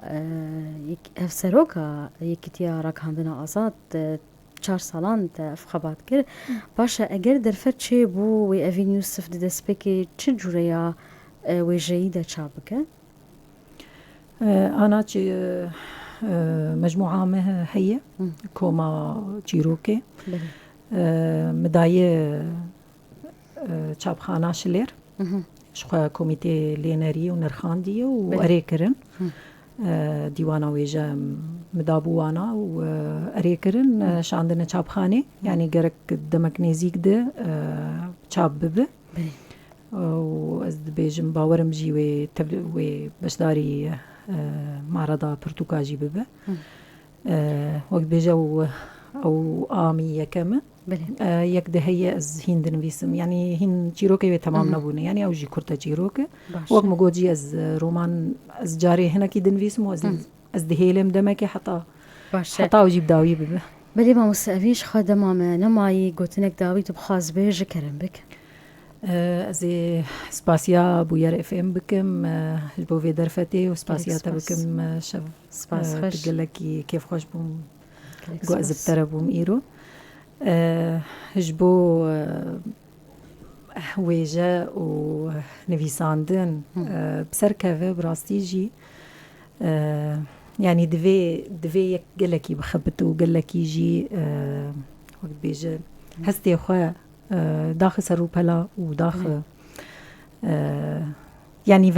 يكتيا راك عندنا آزاد 4 سالان تفخبات كر باشا اگر درفت چه بو و اوین یوسف ددسپکی چه جوريا وجيدة شابكة؟ أنا مجموعة هي كوما جيروكي مداية چابخانه شلير شخوا كوميتي ليناري ونرخاندية وأريكرن ديوانا ويجا مدابوانا وأريكرن شاندنا چابخانه يعني قرك دمك نزيك ده چاب ببه وأز بيجم باورم جي وبشداري معرضة برتقاجي ببه وقت بيجو أو آمي يكمل يكده هي از هين دنويسم يعني هين جيروكي تمام نبونه يعني أو جي كرتا جيروكي وقت مجوجي از رومان از جاري هنا كي دنويسم از دهيلم دمكي حتى وجيب داوي ببه بلي ما مستقفيش خدمة ما نماي قوتنك داوي تبخاز بيج كرم بك زي سباسيا بوير اف ام بكم جبو في درفتي وسباسيا تبكم شف سباس خوش تقول لك كيف خوش بوم جو ازبتر بوم ايرو جبو ويجا ونفيساندن بسر كافي براستيجي يعني دفي قال لك بخبط وقال لك يجي وقت بيجي هستي خويا داخل سروبلا وداخل يعني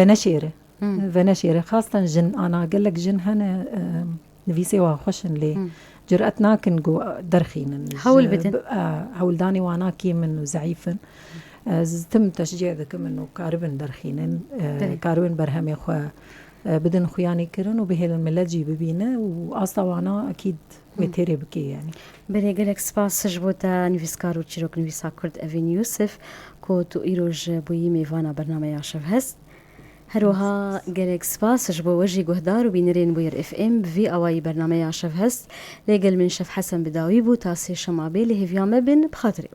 فنشيرة خاصة جن أنا قال لك جن هنا نفيسي وخشن لي جرأتنا كنجو درخين حول بدن حول داني وانا كي منه زعيفن تم تشجيع ذاك منه كاربن درخين كاربن برهمي خو بدن خياني كرن وبهل الملة جيب بينا وأصلا وانا أكيد وتيري بكي يعني بلي قالك سباس جبوتا نفيسكارو تشيروك نفيسا كرد أفين يوسف كو تو إيروج بوي ميفانا برنامج عشف هست هروها قالك سباس جبو وجي قهدار وبينرين بوير اف ام في اواي برنامج عشف هست لقل من شف حسن بداويبو تاسي شمابيلي هفيا مبن بخاطري